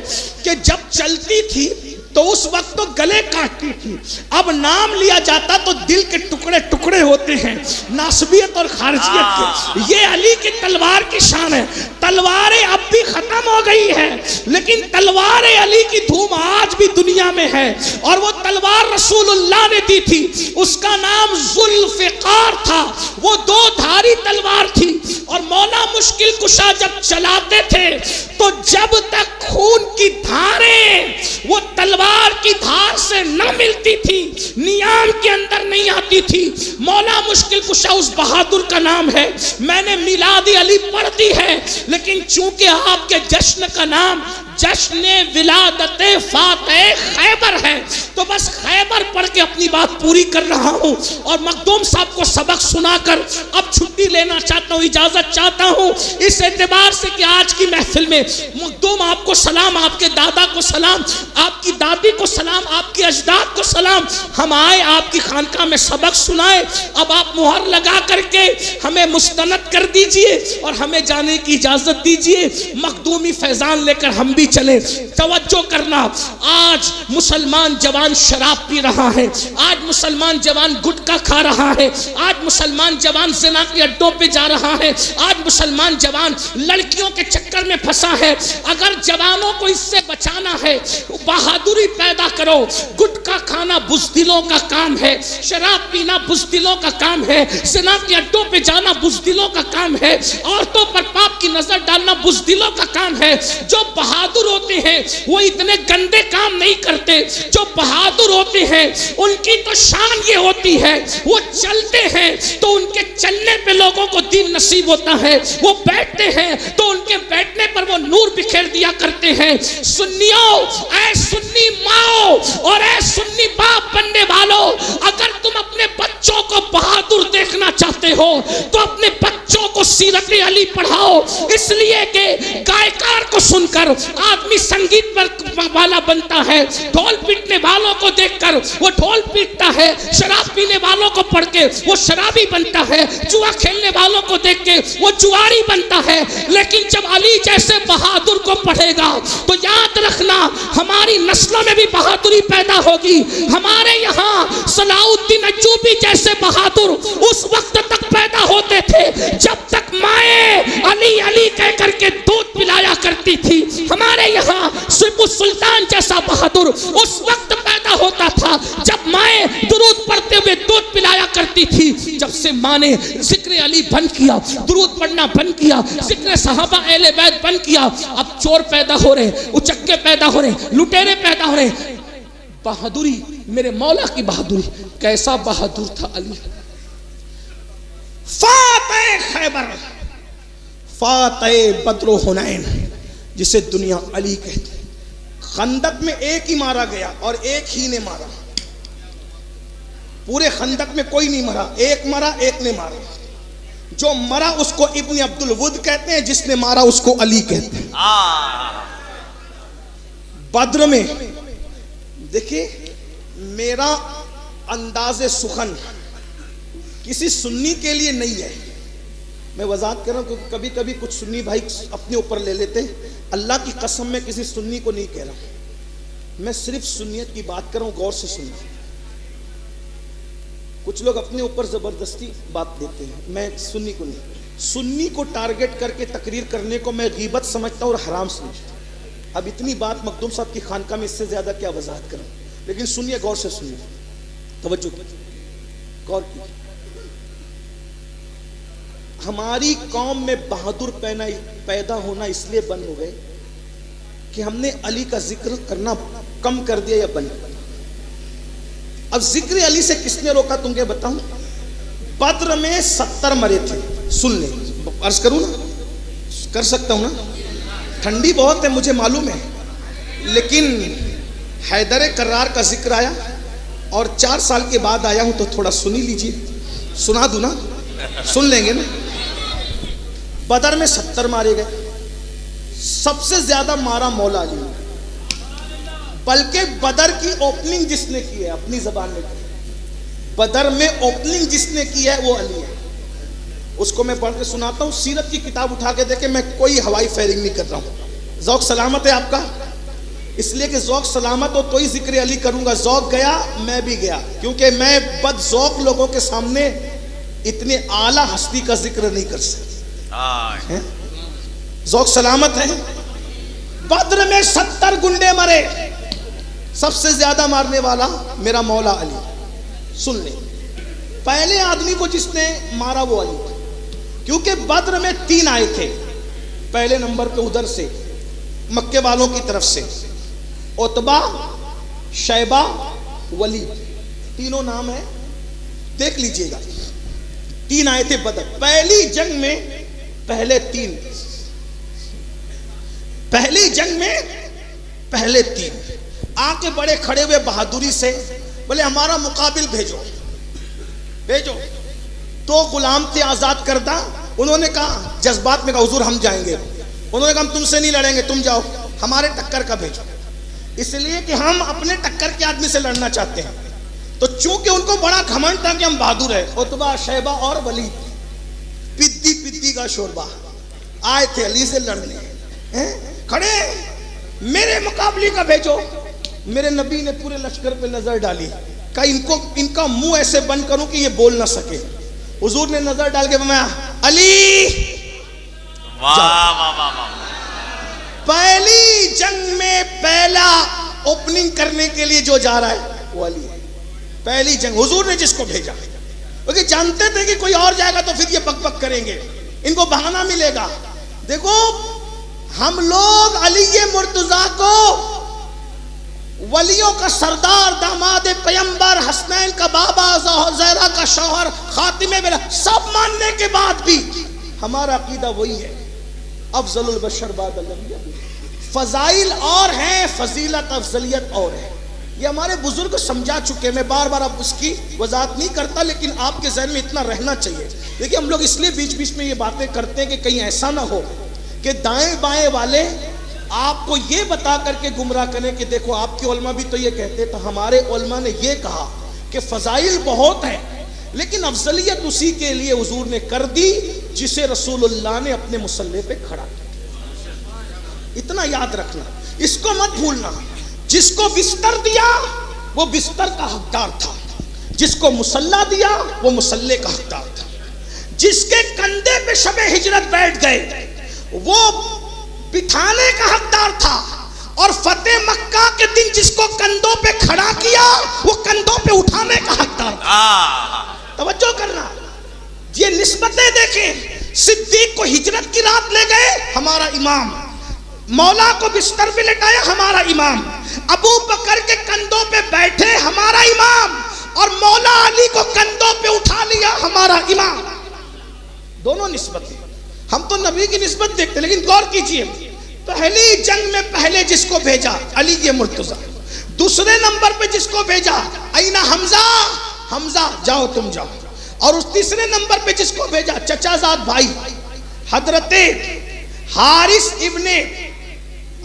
कि जब चलती थी तो उस वक्त तो गले काटती थी, अब नाम लिया जाता तो दिल के टुकड़े टुकड़े होते हैं, नासबियत और खारजियत के। ये अली की तलवार की शान है। तलवारें अब भी खत्म हो गई है लेकिन तलवार अली की धूम आज भी दुनिया में है, और वो तलवार रसूलुल्लाह ने दी थी, उसका नाम जुल्फिकार था। वो दो धारी तलवार थी और मौला मुश्किल कुशा जब चलाते थे तो जब तक खून की धारें वो तलवार की धार से न मिलती थी, नियाम के अंदर नहीं आती थी। मौला मुश्किल कुशा उस बहादुर का नाम है। मैंने मिलाद अली पढ़ दी है, लेकिन चूंकि आपके जश्न का नाम जश्न विलादत फातह खैबर है तो बस खैबर पढ़ के अपनी बात पूरी कर रहा हूँ, और मखदूम साहब को सबक सुनाकर अब छुट्टी लेना चाहता हूँ, इजाजत चाहता हूँ, इस एतबार से कि आज की महफिल में मखदूम आपको सलाम, आपके दादा को सलाम, आपकी दादी को सलाम, आपके अजदाद को सलाम। हम आए आपकी खानका में सबक सुनाए, अब आप मुहर लगा करके हमें मुस्तनद कर दीजिए और हमें जाने की इजाजत दीजिए। मखदूमी फैजान लेकर हम भी चले। तवज्जो करना, आज मुसलमान जवान शराब पी रहा है, आज मुसलमान जवान गुटखा खा रहा है, आज मुसलमान जवान ज़िना के अड्डों पे जा रहा है, आज मुसलमान जवान लड़कियों के चक्कर में फंसा है। अगर जवानों को इससे बचाना है, बहादुरी पैदा करो। गुटखा खाना बुज़दिलों का काम है, शराब पीना बुज़दिलों का काम है, ज़िना के अड्डों पे जाना बुज़दिलों का काम है, औरतों पर पाप की नजर डालना बुज़दिलों का काम है। जो बहादुर होते हैं वो इतने गंदे काम नहीं करते। जो बहादुर होते हैं उनकी तो शान ये होती है, वो चलते हैं तो उनके चलने पे लोगों को दीन नसीब होता है, वो बैठते हैं तो उनके बैठने पर वो नूर बिखेर दिया करते हैं। सुन्नियों, ऐ सुन्नी माओ और ऐ सुन्नी बाप बनने वालों, अगर तुम अपने बच्चों को बहादुर देखना चाहते हो तो अपने बच्चों को सीरत अली पढ़ाओ, इसलिए कि गायकार को सुनकर आदमी संगीत पर वाला बनता है, ढोल पीटने वालों को देखकर वो ढोल पीटता है, शराब पीने वालों को पढ़ के वो शराबी बनता है, जुआ खेलने वालों को देख के वो जुआरी बनता है। लेकिन जब अली जैसे बहादुर को पढ़ेगा तो याद रखना हमारी नस्लों में भी बहादुरी पैदा होगी। हमारे यहाँ सलाउद्दीन अय्यूबी जैसे बहादुर उस वक्त तक पैदा होते थे जब तक माए अली अली कह करके दूध पिलाया करती थी। हमारे यहाँ सुल्तान जैसा बहादुर उस वक्त पैदा पैदा होता था, जब माएँ दुरूद पढ़ते हुए दूध पिलाया करती थी, जब से माँ ने जिक्र अली बंद किया, दुरूद पढ़ना बंद किया, जिक्र सहाबा अहले बैत बंद किया, अब चोर पैदा हो रहे, उचक्के पैदा हो रहे, लुटेरे पैदा हो रहे। बहादुरी, मेरे मौला की बहादुरी, कैसा बहादुर था अली। फातह खैबर, फातह बद्र हुनैन, जिसे दुनिया अली कहती। खंदक में एक ही मारा गया और एक ही ने मारा, पूरे खंदक में कोई नहीं मरा, एक मरा एक ने मारा। जो मरा उसको इब्न अब्दुल वुद कहते हैं, जिसने मारा उसको अली कहते हैं। बद्र में देखिए, मेरा अंदाज़े सुखन किसी सुन्नी के लिए नहीं है, मैं वजाहत कर रहा हूँ क्योंकि कभी कभी कुछ सुन्नी भाई अपने ऊपर ले लेते। अल्लाह की कसम में किसी सुन्नी को नहीं कह रहा, मैं सिर्फ सुन्नियत की बात कर रहा हूँ, गौर से सुनना। कुछ लोग अपने ऊपर जबरदस्ती बात देते हैं, मैं सुन्नी को नहीं, सुन्नी को टारगेट करके तकरीर करने को मैं गीबत समझता हूँ और हराम समझता हूँ। अब इतनी बात मखदूम साहब की खानका में, इससे ज्यादा क्या वजाहत करूं, लेकिन सुनिए, गौर से सुनिए, तवज्जो गौर कीजिए। हमारी कौम में बहादुर पैदा होना इसलिए बंद हो गए कि हमने अली का जिक्र करना कम कर दिया या बंद कर दिया। अब जिक्र अली से किसने रोका तुमको बताऊं? बद्र में 70 मरे थे, सुन ले, अर्ज करूं ना, कर सकता हूं ना, ठंडी बहुत है मुझे मालूम है, लेकिन हैदर कर्रार का जिक्र आया और 4 साल के बाद आया हूं तो थोड़ा सुन ही लीजिए, सुना दूं ना, सुन लेंगे ना। बदर में 70 मारे गए, सबसे ज्यादा मारा मौला अली, बल्कि बदर की ओपनिंग जिसने की है अपनी जबान में, बदर में ओपनिंग जिसने की है वो अली है। उसको मैं पढ़ के सुनाता हूँ, सीरत की किताब उठा के देखे, मैं कोई हवाई फायरिंग नहीं कर रहा हूँ। ज़ौक़ सलामत है आपका, इसलिए कि ज़ौक़ सलामत हो तो ही जिक्र अली करूँगा। ज़ौक़ गया, मैं भी गया, क्योंकि मैं बद ज़ौक़ लोगों के सामने इतने आला हस्ती का जिक्र नहीं कर सकता। ज़ौक़ सलामत है। बद्र में 70 गुंडे मरे, सबसे ज्यादा मारने वाला मेरा मौला अली। सुन ले, पहले आदमी को जिसने मारा वो अली, क्योंकि बद्र में 3 आए थे। पहले नंबर पे उधर से मक्के वालों की तरफ से उतबा, शैबा, वलीद, तीनों नाम है, देख लीजिएगा। 3 आए थे बद्र। पहली जंग में पहले 3, पहली जंग में पहले 3 आके बड़े खड़े हुए बहादुरी से, बोले हमारा मुकाबिल भेजो भेजो। तो गुलाम थे आजाद करदा, उन्होंने कहा, जज्बात में कहा हुजूर हम जाएंगे। उन्होंने कहा हम तुमसे नहीं लड़ेंगे, तुम जाओ, हमारे टक्कर का भेजो, इसलिए कि हम अपने टक्कर के आदमी से लड़ना चाहते हैं। तो चूंकि उनको बड़ा घमंड था कि हम बहादुर है, उतबा, शैबा और वलीद, पिद्दी पिद्दी का शोरबा, आए थे अली से लड़ने, खड़े, मेरे मुकाबले का भेजो। मेरे नबी ने पूरे लश्कर पे नजर डाली, कहा इनका मुंह ऐसे बंद करूं कि ये बोल ना सके। हुजूर ने नजर डाल के फरमाया, अली, वाह वाह वाह वाह। पहली जंग में पहला ओपनिंग करने के लिए जो जा रहा है वो अली है। पहली जंग हुजूर ने जिसको भेजा, क्योंकि जानते थे कि कोई और जाएगा तो फिर ये बकबक करेंगे, इनको बहाना मिलेगा। देखो, हम लोग अली मुर्तजा को वलियों का सरदार, दामाद पैगंबर, हसनैन का बाबा, ज़हरा का शौहर, खातिमे मेरा, सब मानने के बाद भी हमारा अकीदा वही है, अफजलुल बशर बाद नबी। फजाइल और हैं, फजीलत अफजलियत और है, ये हमारे बुजुर्ग समझा चुके। मैं बार बार अब उसकी वजाहत नहीं करता, लेकिन आपके जहन में इतना रहना चाहिए। देखिए, हम लोग इसलिए बीच बीच में ये बातें करते हैं कि कहीं ऐसा ना हो कि दाएं बाएं वाले आपको ये बता करके गुमराह करें कि देखो आपके उलमा भी तो ये कहते। तो हमारे उलमा ने ये कहा कि फजाइल बहुत है, लेकिन अफजलियत उसी के लिए हुजूर ने कर दी जिसे रसूलुल्लाह ने अपने मुसल्ले पे खड़ा किया। इतना याद रखना, इसको मत भूलना। जिसको बिस्तर दिया वो बिस्तर का हकदार था, जिसको मुसल्ला दिया वो मुसल्ले का हकदार था, जिसके कंधे पे शबे हिजरत बैठ गए वो बिठाने का हकदार था, और फतेह मक्का के दिन लेकिन जिसको कंधों पे खड़ा किया वो कंधों पे उठाने का हकदार। तवज्जो करना, ये निस्बतें देखें। सिद्दीक को हिजरत की रात ले गए, हमारा इमाम। मौला को बिस्तर पे लेटाया, हमारा इमाम। अबू बकर के कंधों पे बैठे, हमारा इमाम। और मौला अली को कंधों पे उठा लिया, हमारा इमाम। दोनों निस्बतें। हम तो नबी की निस्बत देखते, लेकिन गौर कीजिए, पहली जंग में पहले जिसको भेजा अली ये मुर्तजा, दूसरे नंबर पे जिसको भेजा आईना हमजा, हमजा जाओ तुम जाओ। और उस तीसरे नंबर पे जिसको भेजा चचाजाद भाई हजरते हारिस इब्ने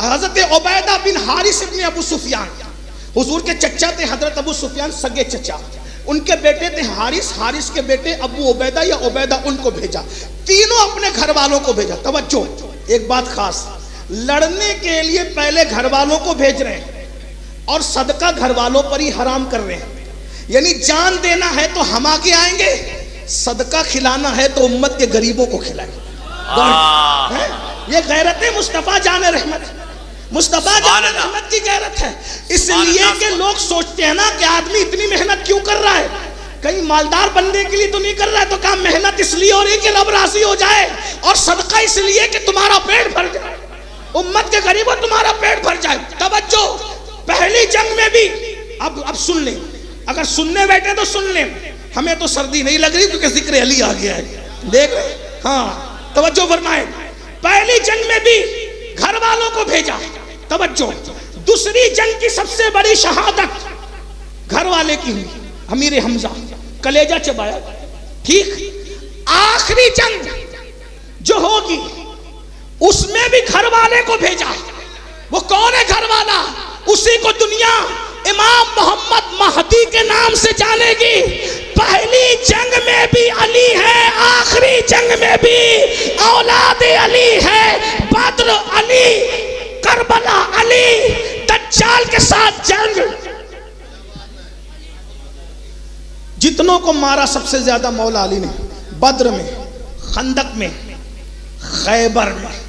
हजरत उबैदा बिन हारिस इब्ने अबू सुफियान, हुजूर के चचा थे हजरत अबू सुफियान, सगे चचा। उनके बेटे थे हारिस, हारिस के बेटे अबू उबैदा या उबैदा, उनको भेजा। तीनों अपने घर वालों को भेजा। तवज्जो, एक बात खास, लड़ने के लिए पहले घर वालों को भेज रहे हैं और सदका घर वालों पर ही हराम कर रहे हैं। यानी जान देना है तो हम आगे आएंगे, सदका खिलाना है तो उम्मत के गरीबों को खिलाएंगे। ये गैरत है मुस्तफा जान रहमत, मुस्तफा जान रहमत की गैरत है। इसलिए कि लोग सोचते हैं ना कि आदमी इतनी मेहनत क्यों कर रहा है, कहीं मालदार बनने के लिए तो नहीं कर रहा है। तो काम मेहनत इसलिए हो रही कि रब राजी हो जाए, और सदका इसलिए कि तुम्हारा पेट भर जाए, उम्मत के गरीबों तुम्हारा पेट भर जाए। तवज्जो, पहली जंग में भी, अब सुन ले, अगर सुनने बैठे तो सुन ले। हमें तो सर्दी नहीं लग रही क्योंकि जिक्र अली आ गया है, देख रहे? हाँ, तवज्जो फरमाए। पहली जंग में भी घर वालों को भेजा। तवज्जो, दूसरी जंग की सबसे बड़ी शहादत घर वाले की हुई, अमीर हमजा, कलेजा चबाया। ठीक, आखिरी जंग जो होगी उसमें भी घर वाले को भेजा। वो कौन है घर वाला? उसी को दुनिया इमाम मोहम्मद महदी के नाम से जानेगी। पहली जंग में भी अली है, आखिरी जंग में भी औलाद अली है। बद्र अली, करबला अली, दज्जाल के साथ जंग। जितनों को मारा सबसे ज्यादा मौला अली ने, बद्र में, खंदक में, खैबर में।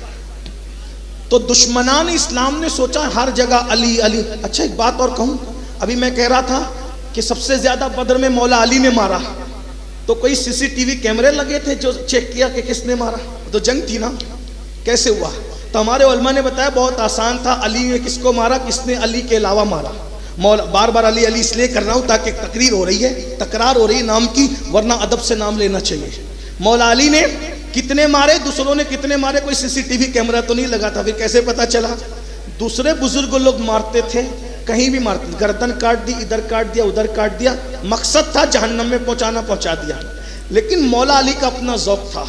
तो दुश्मनान इस्लाम ने सोचा हर जगह अली अली। अच्छा, एक बात और कहूं, अभी मैं कह रहा था कि सबसे ज्यादा बद्र में मौला अली ने मारा, तो कोई सीसीटीवी कैमरे लगे थे जो चेक किया कि किसने मारा? तो जंग थी ना, कैसे हुआ? तो हमारे उलमा ने बताया बहुत आसान था। अली ने किसको मारा, किसने अली के अलावा मारा? मौला, बार बार अली अली इसलिए कर रहा हूं ताकि तकरीर हो रही है, तकरार हो रही है नाम की, वरना अदब से नाम लेना चाहिए। मौला अली ने कितने मारे, दूसरों ने कितने मारे, कोई सीसीटीवी कैमरा तो नहीं लगा था। फिर कैसे पता चला? दूसरे बुजुर्ग लोग मारते थे, कहीं भी मारते, गर्दन काट दी, इधर काट दिया, उधर काट दिया, मकसद था जहन्नम में पहुंचाना, पहुंचा दिया। लेकिन मौला अली का अपना ज़ौक़ था,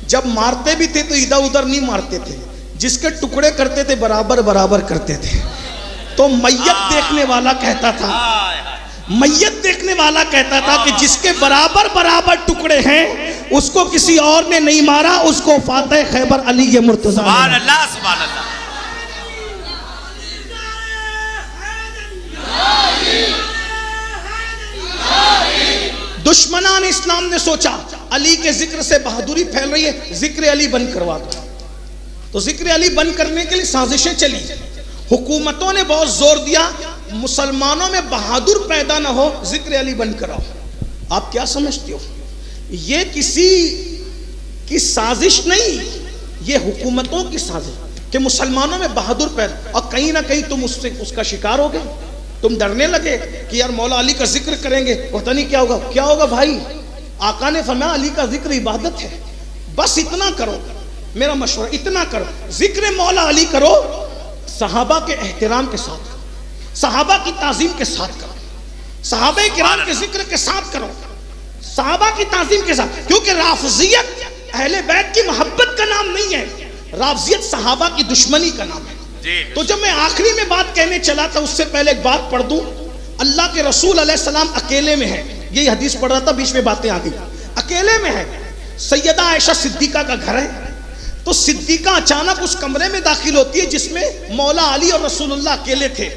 जब मारते भी थे तो इधर उधर नहीं मारते थे, जिसके टुकड़े करते थे बराबर बराबर करते थे। तो मैयत देखने वाला कहता था, मैयत देखने वाला कहता था कि जिसके बराबर बराबर टुकड़े हैं उसको किसी और ने नहीं मारा, उसको फातह खैबर अली ये मुर्तज़ा। सुभान अल्लाह, सुभान अल्लाह। दुश्मनान इस्लाम ने सोचा अली के जिक्र से बहादुरी फैल रही है, जिक्र अली बंद करवा दो। तो जिक्र अली बंद करने के लिए साजिशें चली, हुकूमतों ने बहुत जोर दिया, मुसलमानों में बहादुर पैदा ना हो, जिक्र अली बंद कराओ। आप क्या समझते हो, ये किसी की साजिश नहीं, ये हुकूमतों की साजिश कि मुसलमानों में बहादुर पैदा। और कहीं ना कहीं तुम उसका शिकार हो गए, तुम डरने लगे कि यार मौला अली का जिक्र करेंगे पता नहीं क्या होगा। क्या होगा भाई? आका ने फरमाया अली का जिक्र इबादत है, बस इतना करो, मेरा मशवरा इतना करो, जिक्र मौला अली करो, सहाबा के एहतराम के साथ करो, सहाबा की ताजीम के साथ करो, सहाबा किराम के जिक्र के साथ करो, सहाबा की ताजीम के साथ। क्योंकि राफजियत अहले बैत की मोहब्बत का नाम नहीं है, राफजियत सहाबा की दुश्मनी का नाम है। तो जब मैं आखिरी में बात कहने चला था, उससे पहले एक बात पढ़ दूं। अल्लाह के रसूल अलैहिस्सलाम अकेले में है, यही हदीस पढ़ रहा था, बीच में बातें आ गई। अकेले में है, सैयदा आयशा सिद्दीका का घर है। तो सिद्दीका अचानक उस कमरे में दाखिल होती है जिसमें मौला अली और रसूलुल्लाह अकेले थे।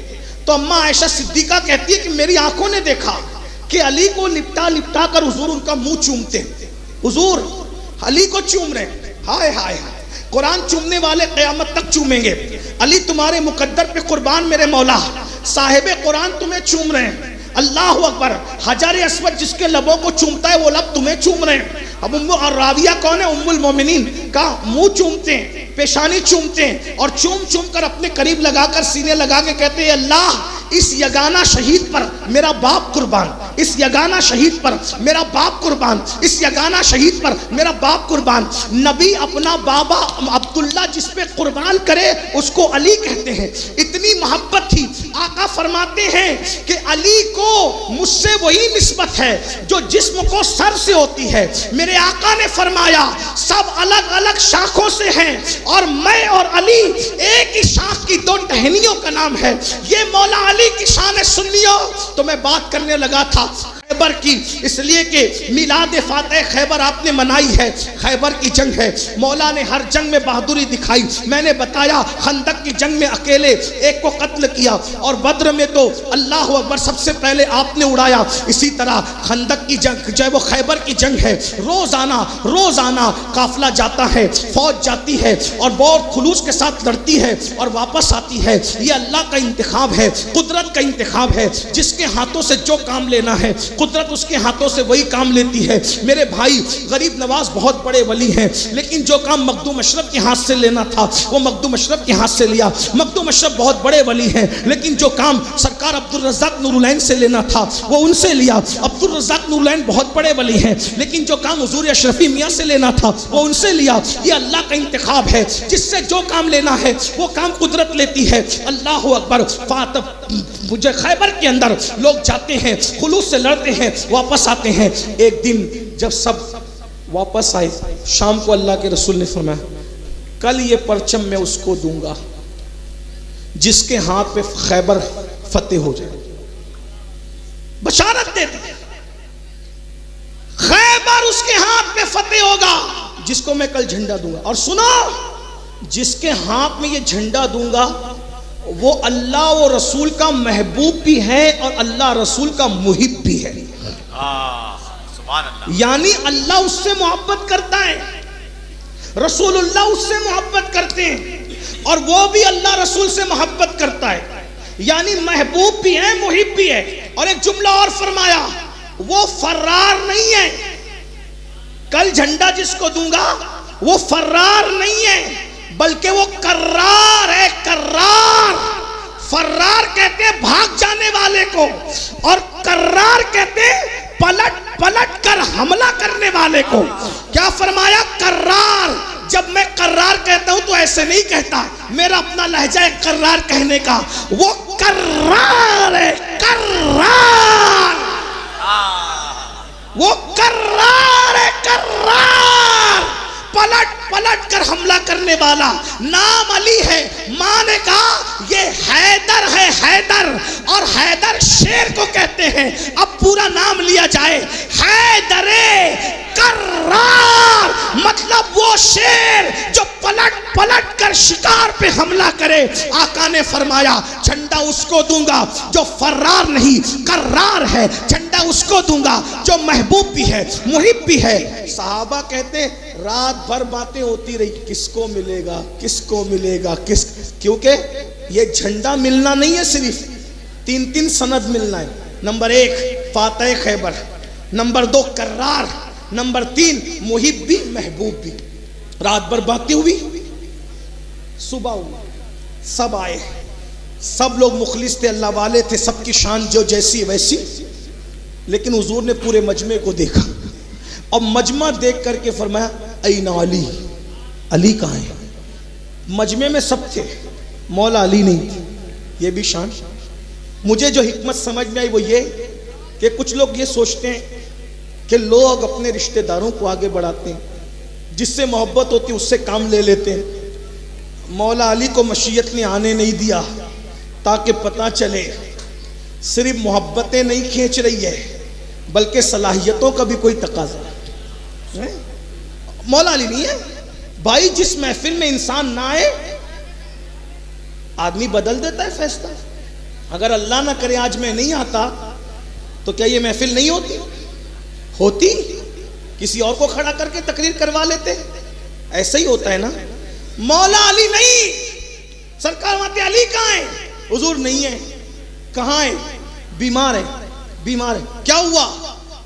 तो अम्मा आयशा सिद्दीका कहती है कि मेरी आंखों ने देखा कि अली को लिपटा लिपटा कर हुजूर उनका मुंह चूमते, हुजूर अली को चूम रहे। हाय हाय हाय, कुरान चूमने वाले क़यामत तक चूमेंगे। अली तुम्हारे मुकद्दर पे कुर्बान मेरे मौला, साहिब कुरान तुम्हें चूम रहे हैं, अल्लाह अकबर। हजारे अस्वद जिसके लबों को चूमता है वो लब तुम्हें चूम रहे हैं। अब और राविया कौन है? उम्मुल मोमिनीन का मुंह चूमते हैं, पेशानी चूमते हैं और चूम चूम कर अपने करीब लगाकर सीने लगा के कहते हैं अल्लाह इस यगाना शहीद पर मेरा बाप कुर्बान, इस यगाना शहीद पर मेरा बाप कुर्बान, इस यगाना शहीद पर मेरा बाप कुर्बान। नबी अपना बाबा अब्दुल्ला जिस पे कुर्बान करे उसको अली कहते हैं। इतनी मोहब्बत थी। आका फरमाते हैं कि अली को मुझसे वही निस्बत है जो जिस्म को सर से होती है। मेरे आका ने फरमाया सब अलग अलग शाखों से हैं और मैं और अली एक ही शाख की दो टहनियों का नाम है। ये मौला अली की शान है। सुन्नियों, तो मैं बात करने लगा था खैबर की, इसलिए कि मिलाद फातह खैबर आपने मनाई है। खैबर की जंग है, मौला ने हर जंग में बहादुरी दिखाई। मैंने बताया खंदक की जंग में अकेले एक को कत्ल किया और बद्र में तो अल्लाह अकबर सबसे पहले आपने उड़ाया। इसी तरह खंदक की जंग जो है वो खैबर की जंग है। रोजाना काफिला जाता है, फौज जाती है और बहुत खुलूस के साथ लड़ती है और वापस आती है। ये अल्लाह का इंतखाब है, कुदरत का इंतखाब है। जिसके हाथों से जो काम लेना है कुदरत उसके हाथों से वही काम लेती है। मेरे भाई गरीब नवाज बहुत बड़े वली हैं, लेकिन जो काम मखदूम अशरफ के हाथ से लेना था वो मखदूम अशरफ के हाथ से लिया। मखदूम अशरफ बहुत बड़े वली हैं, लेकिन जो काम सरकार अब्दुल रज़्ज़ाक़ नूरुलैन से लेना था वो उनसे लिया। अब्दुल रज़्ज़ाक़ नूरुलैन बहुत बड़े वली हैं, लेकिन जो काम हुज़ूर अशरफी मियाँ से लेना था वो उनसे लिया। ये अल्लाह का इंतखाब है, जिससे जो काम लेना है वो काम कुदरत लेती है। अल्लाह अकबर। मुझे खैबर के अंदर लोग जाते हैं, खुलूस से लड़ते हैं, वापस आते हैं। एक दिन जब सब वापस आए, शाम को अल्लाह के रसूल ने फरमाया कल ये परचम मैं उसको दूंगा जिसके हाथ पे खैबर फतेह हो जाए। बशारत दे दी, खैबर उसके हाथ पे फतेह होगा जिसको मैं कल झंडा दूंगा। और सुनो, जिसके हाथ में ये झंडा दूंगा वो अल्लाह और रसूल का महबूब भी है और अल्लाह रसूल का मुहिब भी है। यानी अल्लाह उससे मोहब्बत करता है, रसूलुल्लाह उससे मोहब्बत करते हैं और वो भी अल्लाह रसूल से मोहब्बत करता है। यानी महबूब भी है, मुहिब भी है। और एक जुमला और फरमाया, वो फर्रार नहीं है। कल झंडा जिसको दूंगा वो फर्रार नहीं है, बल्कि वो कर्रार है। कर्रार, फर्रार कहते भाग जाने वाले को और कर्रार कहते पलट पलट कर हमला करने वाले को। क्या फरमाया? कर्रार। जब मैं कर्रार कहता हूं तो ऐसे नहीं कहता, मेरा अपना लहजा है कर्रार कहने का। वो कर्रार है, कर्रार। वो कर्रार है, कर्रार। पलट पलट कर हमला करने वाला। नाम अली है, माँ ने कहा ये हैदर है, हैदर। और हैदर शेर को कहते हैं। अब पूरा नाम लिया जाए, हैदरे कर्रार, मतलब वो शेर जो पलट पलट कर शिकार पे हमला करे। आका ने फरमाया झंडा उसको दूंगा जो फर्रार नहीं, कर्रार है। झंडा उसको दूंगा जो महबूब भी है, मुहिब भी है। सहाबा कहते रात भर बातें होती रही, किसको मिलेगा, किसको मिलेगा, क्योंकि ये झंडा मिलना नहीं है, सिर्फ 3-3 सनद मिलना है। नंबर 1 फातह खैबर, नंबर 2 कर्रार, नंबर 3 मुहिब भी महबूब भी। रात भर बातें हुई, सुबह हुई, सब आए, सब लोग मुखलिस थे, अल्लाह वाले थे, सबकी शान जो जैसी वैसी। लेकिन हुजूर ने पूरे मजमे को देखा और मजमा देख करके फरमाया ऐना अली, अली कहाँ है? मजमे में सब थे, मौला अली नहीं थे। ये भी शान। मुझे जो हिकमत समझ में आई वो ये कि कुछ लोग ये सोचते हैं कि लोग अपने रिश्तेदारों को आगे बढ़ाते हैं, जिससे मोहब्बत होती है उससे काम ले लेते हैं। मौला अली को मशीयत ने आने नहीं दिया ताकि पता चले सिर्फ मोहब्बतें नहीं खींच रही है बल्कि सलाहियतों का भी कोई तकाजा है। मौला अली नहीं है भाई। जिस महफिल में इंसान ना आए आदमी बदल देता है फैसला। अगर अल्लाह ना करे आज मैं नहीं आता तो क्या ये महफिल नहीं होती? होती, किसी और को खड़ा करके तकरीर करवा लेते। ऐसा ही होता है ना। मौला अली नहीं, सरकार माते अली कहाँ है? हुजूर नहीं है। कहाँ है? बीमार है, बीमार है। क्या हुआ?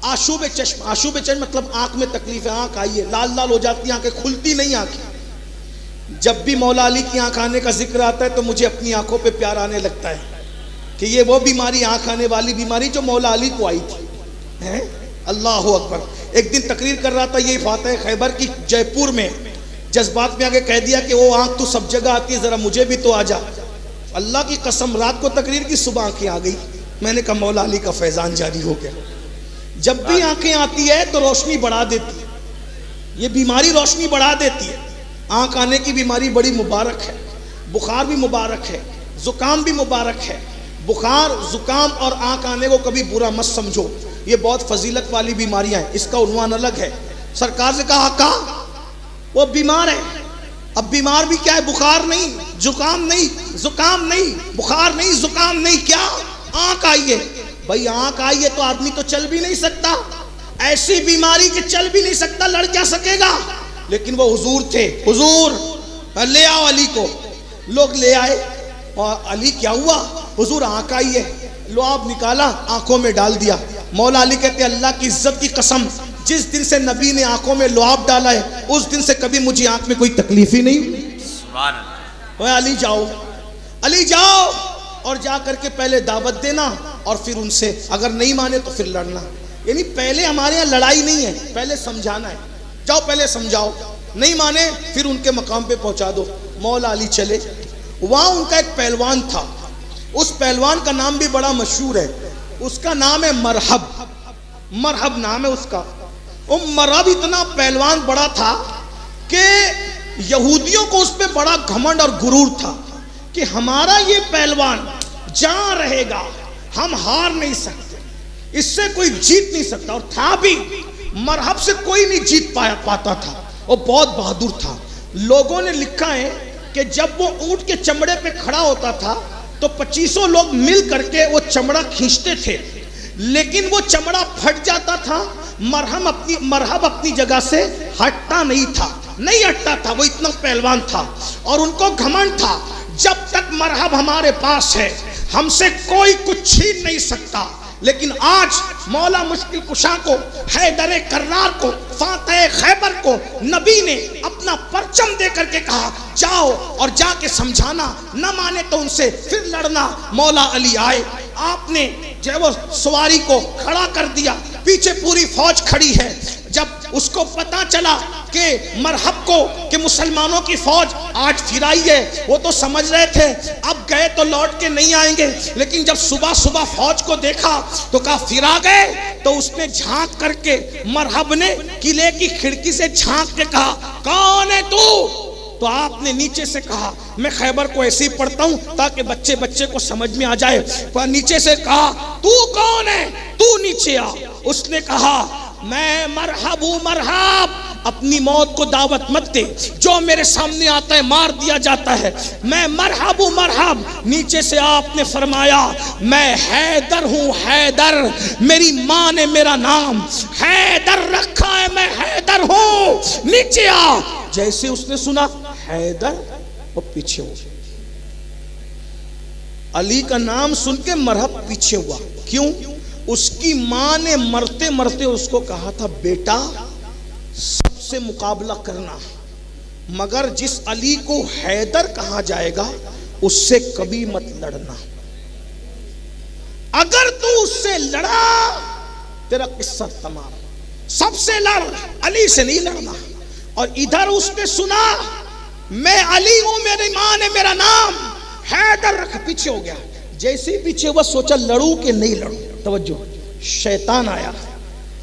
आशूब चश्म। आशूब चश्म मतलब आंख में तकलीफ है, आंख आई है, लाल लाल हो जाती है, आंखें खुलती नहीं आंखें। जब भी मौला अली की आंख आने का जिक्र आता है तो मुझे अपनी आंखों पे प्यार आने लगता है कि ये वो बीमारी, आंख आने वाली बीमारी जो मौला अली को आई थी, है? अल्लाह अकबर। एक दिन तकरीर कर रहा था, यही फातह खैबर की जयपुर में, जज्बात में आगे कह दिया कि वो आंख तो सब जगह आती है, जरा मुझे भी तो आ जा। अल्लाह की कसम, रात को तकरीर की, सुबह आंखें आ गई। मैंने कहा मौला अली का फैजान जारी हो गया। जब भी आंखें आती है तो रोशनी बढ़ा देती है, ये बीमारी रोशनी बढ़ा देती है। आंख आने की बीमारी बड़ी मुबारक है, बुखार भी मुबारक है, जुकाम भी मुबारक है। बुखार, जुकाम और आंख आने को कभी बुरा मत समझो, ये बहुत फजीलत वाली बीमारियां हैं, इसका उन्वान अलग है। सरकार से कहा आका वो बीमार है। अब बीमार भी क्या है? बुखार नहीं, जुकाम नहीं, जुकाम नहीं, बुखार नहीं, जुकाम नहीं, क्या? आंख आई है। भाई आंख आई है तो आदमी तो चल भी नहीं सकता, ऐसी बीमारी कि चल भी नहीं सकता, लड़ क्या सकेगा? लेकिन वो हुजूर थे, हुजूर ले आओ अली को। लोग ले आए और अली क्या हुआ? हुजूर आंख आई है। लुआब निकाला, आंखों में डाल दिया। मौला अली कहते अल्लाह की इज्जत की कसम, जिस दिन से नबी ने आंखों में लुआब डाला है उस दिन से कभी मुझे आंख में कोई तकलीफ ही नहीं। सुभान अल्लाह। अली जाओ, अली जाओ, और जा करके पहले दावत देना और फिर उनसे अगर नहीं माने तो फिर लड़ना। यानी पहले हमारे यहाँ लड़ाई नहीं है, पहले समझाना है। जाओ पहले समझाओ, नहीं माने फिर उनके मकाम पे पहुंचा दो। मौला अली चले, वहां उनका एक पहलवान था, उस पहलवान का नाम भी बड़ा मशहूर है, उसका नाम है मरहब। मरहब नाम है उसका। वो मरहब इतना पहलवान बड़ा था कि यहूदियों को उस पर बड़ा घमंड और गुरूर था कि हमारा ये पहलवान जहां रहेगा हम हार नहीं सकते, इससे कोई जीत नहीं सकता। और था भी, मरहब से कोई नहीं जीत पाता था, वो बहुत बहादुर था। लोगों ने लिखा है कि जब वो ऊंट के चमड़े पे खड़ा होता था तो 2500 लोग मिल करके वो चमड़ा खींचते थे, लेकिन वो चमड़ा फट जाता था। मरहब अपनी जगह से हटता नहीं था, नहीं हटता था, वो इतना पहलवान था। और उनको घमंड था, जब तक मरहब हमारे पास है हमसे कोई कुछ छीन नहीं सकता। लेकिन आज मौला मुश्किल कुशा को, हैदर कर्रार को, फातह खैबर को नबी ने अपना परचम दे करके कहा जाओ और जाके समझाना, न माने तो उनसे फिर लड़ना। मौला अली आए, आपने जो वो सवारी को खड़ा कर दिया, पीछे पूरी फौज खड़ी है। जब उसको पता चला कि मरहब को कि मुसलमानों की फौज आज फिर आई है, वो तो समझ रहे थे अब गए तो लौट के नहीं आएंगे। लेकिन जब सुबह सुबह फौज को देखा तो कहा फिर आ गए। तो उसने झांक करके, मरहब ने किले की खिड़की से झांक के कहा कौन है तू? तो आपने नीचे से कहा मैं खैबर को ऐसे ही पढ़ता हूं ताकि बच्चे बच्चे को समझ में आ जाए। पर नीचे से कहा तू कौन है? तू नीचे आ। उसने कहा मैं मरहब हूं, मरहब। अपनी मौत को दावत मत दे, जो मेरे सामने आता है मार दिया जाता है। मैं मरहब हूं, मरहब। नीचे से आपने फरमाया मैं हैदर हूं, हैदर। मेरी माँ ने मेरा नाम हैदर रखा है, मैं हैदर हूं, नीचे आ। जैसे उसने सुना हैदर, वो पीछे हो। अली का नाम सुन के मरहब पीछे हुआ। क्यों? उसकी मां ने मरते मरते उसको कहा था बेटा सबसे मुकाबला करना, मगर जिस अली को हैदर कहा जाएगा उससे कभी मत लड़ना। अगर तू उससे लड़ा तेरा किस्सा तमाम। सबसे लड़, अली से नहीं लड़ना। और इधर उसने सुना मैं अली हूं, मेरी मां ने मेरा नाम हैदर रखा, पीछे हो गया। जैसे ही पीछे हुआ सोचा लड़ू कि नहीं लड़ू। तवज्जो, शैतान आया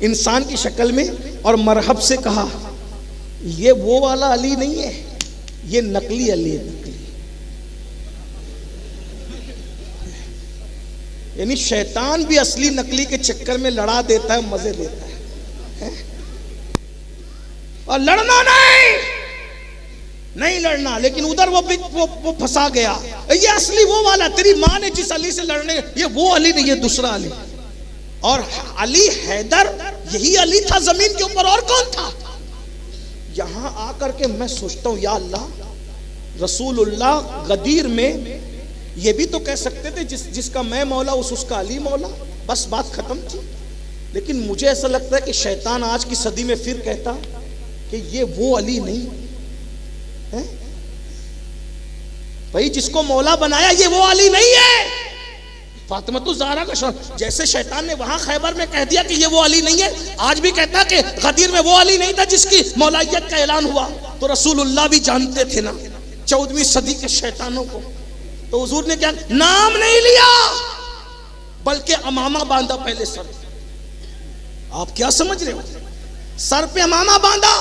इंसान की शक्ल में और मरहब से कहा ये वो वाला अली नहीं है, ये नकली अली है, नकली। यानी शैतान भी असली नकली के चक्कर में लड़ा देता है, मजे देता है। और लड़ना नहीं लड़ना। लेकिन उधर वो फंसा गया, ये असली वो वाला, तेरी मां ने जिस अली से लड़ने, ये वो अली नहीं, ये दूसरा अली। और अली हैदर यही अली था जमीन के ऊपर, और कौन था? यहां आकर के मैं सोचता हूं या अल्लाह, रसूलुल्लाह गदीर में ये भी तो कह सकते थे जिसका मैं मौला उसका अली मौला, बस बात खत्म थी। लेकिन मुझे ऐसा लगता है कि शैतान आज की सदी में फिर कहता कि ये वो अली नहीं है भाई, जिसको मौला बनाया ये वो अली नहीं है। फातिमा ज़हरा का शौक, जैसे शैतान ने वहां खैबर में कह दिया कि ये वो अली नहीं है, आज भी कहता कि गदीर में वो अली नहीं था जिसकी मौलाइयत का ऐलान हुआ। तो रसूलुल्लाह भी जानते थे ना 14वीं सदी के शैतानों को। तो हुजूर ने क्या नाम नहीं लिया बल्कि अमामा बांधा पहले सर। आप क्या समझ रहे हो, सर पे अमामा बांधा।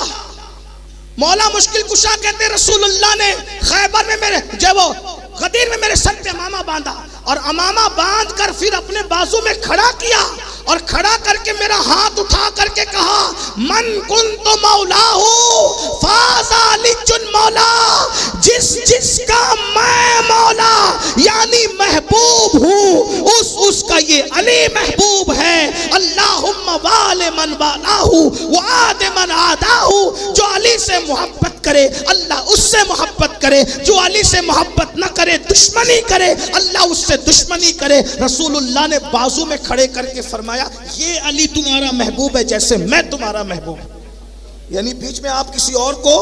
मौला मुश्किल कुशा कहते रसूलुल्लाह ने खैबर में मेरे जब वो गदीर में मेरे सर पे अमामा बांधा और अमामा बांध कर फिर अपने बाजू में खड़ा किया और खड़ा करके मेरा हाथ उठा करके कहा मन कुन तो मौला हो फाजा लिचुन मौला, जिसका मैं मौला यानी महबूब हूँ उसका ये अली महबूब है। अल्लाहुम्मा वाले मन वालाहू व आदे मन आदाहू, जो अली से मोहब्बत करे अल्लाह उससे मोहब्बत करे, जो अली से मोहब्बत न करे दुश्मनी करे अल्लाह उससे दुश्मनी करे। रसूलुल्लाह ने बाजू में खड़े करके फरमाया ये अली तुम्हारा महबूब है जैसे मैं तुम्हारा महबूब। यानी बीच में आप किसी और को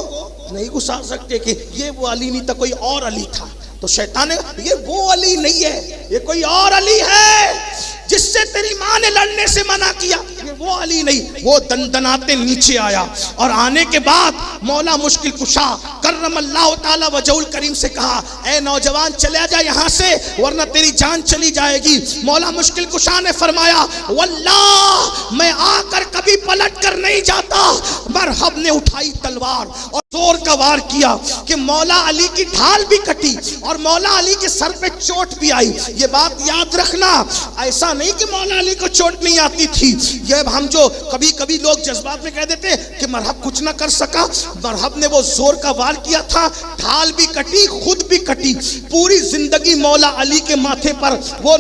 नहीं घुसा सकते कि ये वो अली नहीं था, कोई और अली था। तो शैतान ने ये वो अली नहीं है, ये कोई और अली है जिससे तेरी मां ने लड़ने से मना किया, ये वो अली नहीं। वो दनदनाते नीचे आया और आने के बाद मौला मुश्किल कुशा करमल्लाहु ताला वजहुल करीम से कहा ए नौजवान चले जा यहाँ से वरना तेरी जान चली जाएगी। मौला मुश्किल कुशा ने फरमाया वल्लाह मैं आकर कभी पलट कर नहीं जाता। मरहब ने उठाई तलवार और जोर का वार किया कि मौला अली की ढाल भी कटी और मौला अली के सर पे चोट भी आई। ये बात याद रखना, ऐसा नहीं कि मौला अली को चोट नहीं आती थी। ये हम जो कभी कभी लोग जज्बात में कह देते कि मरहब कुछ ना कर सका, मरहब ने वो जोर का वार किया था, ढाल भी कटी खुद भी कटी। पूरी जिंदगी मौला अली के माथे पर वो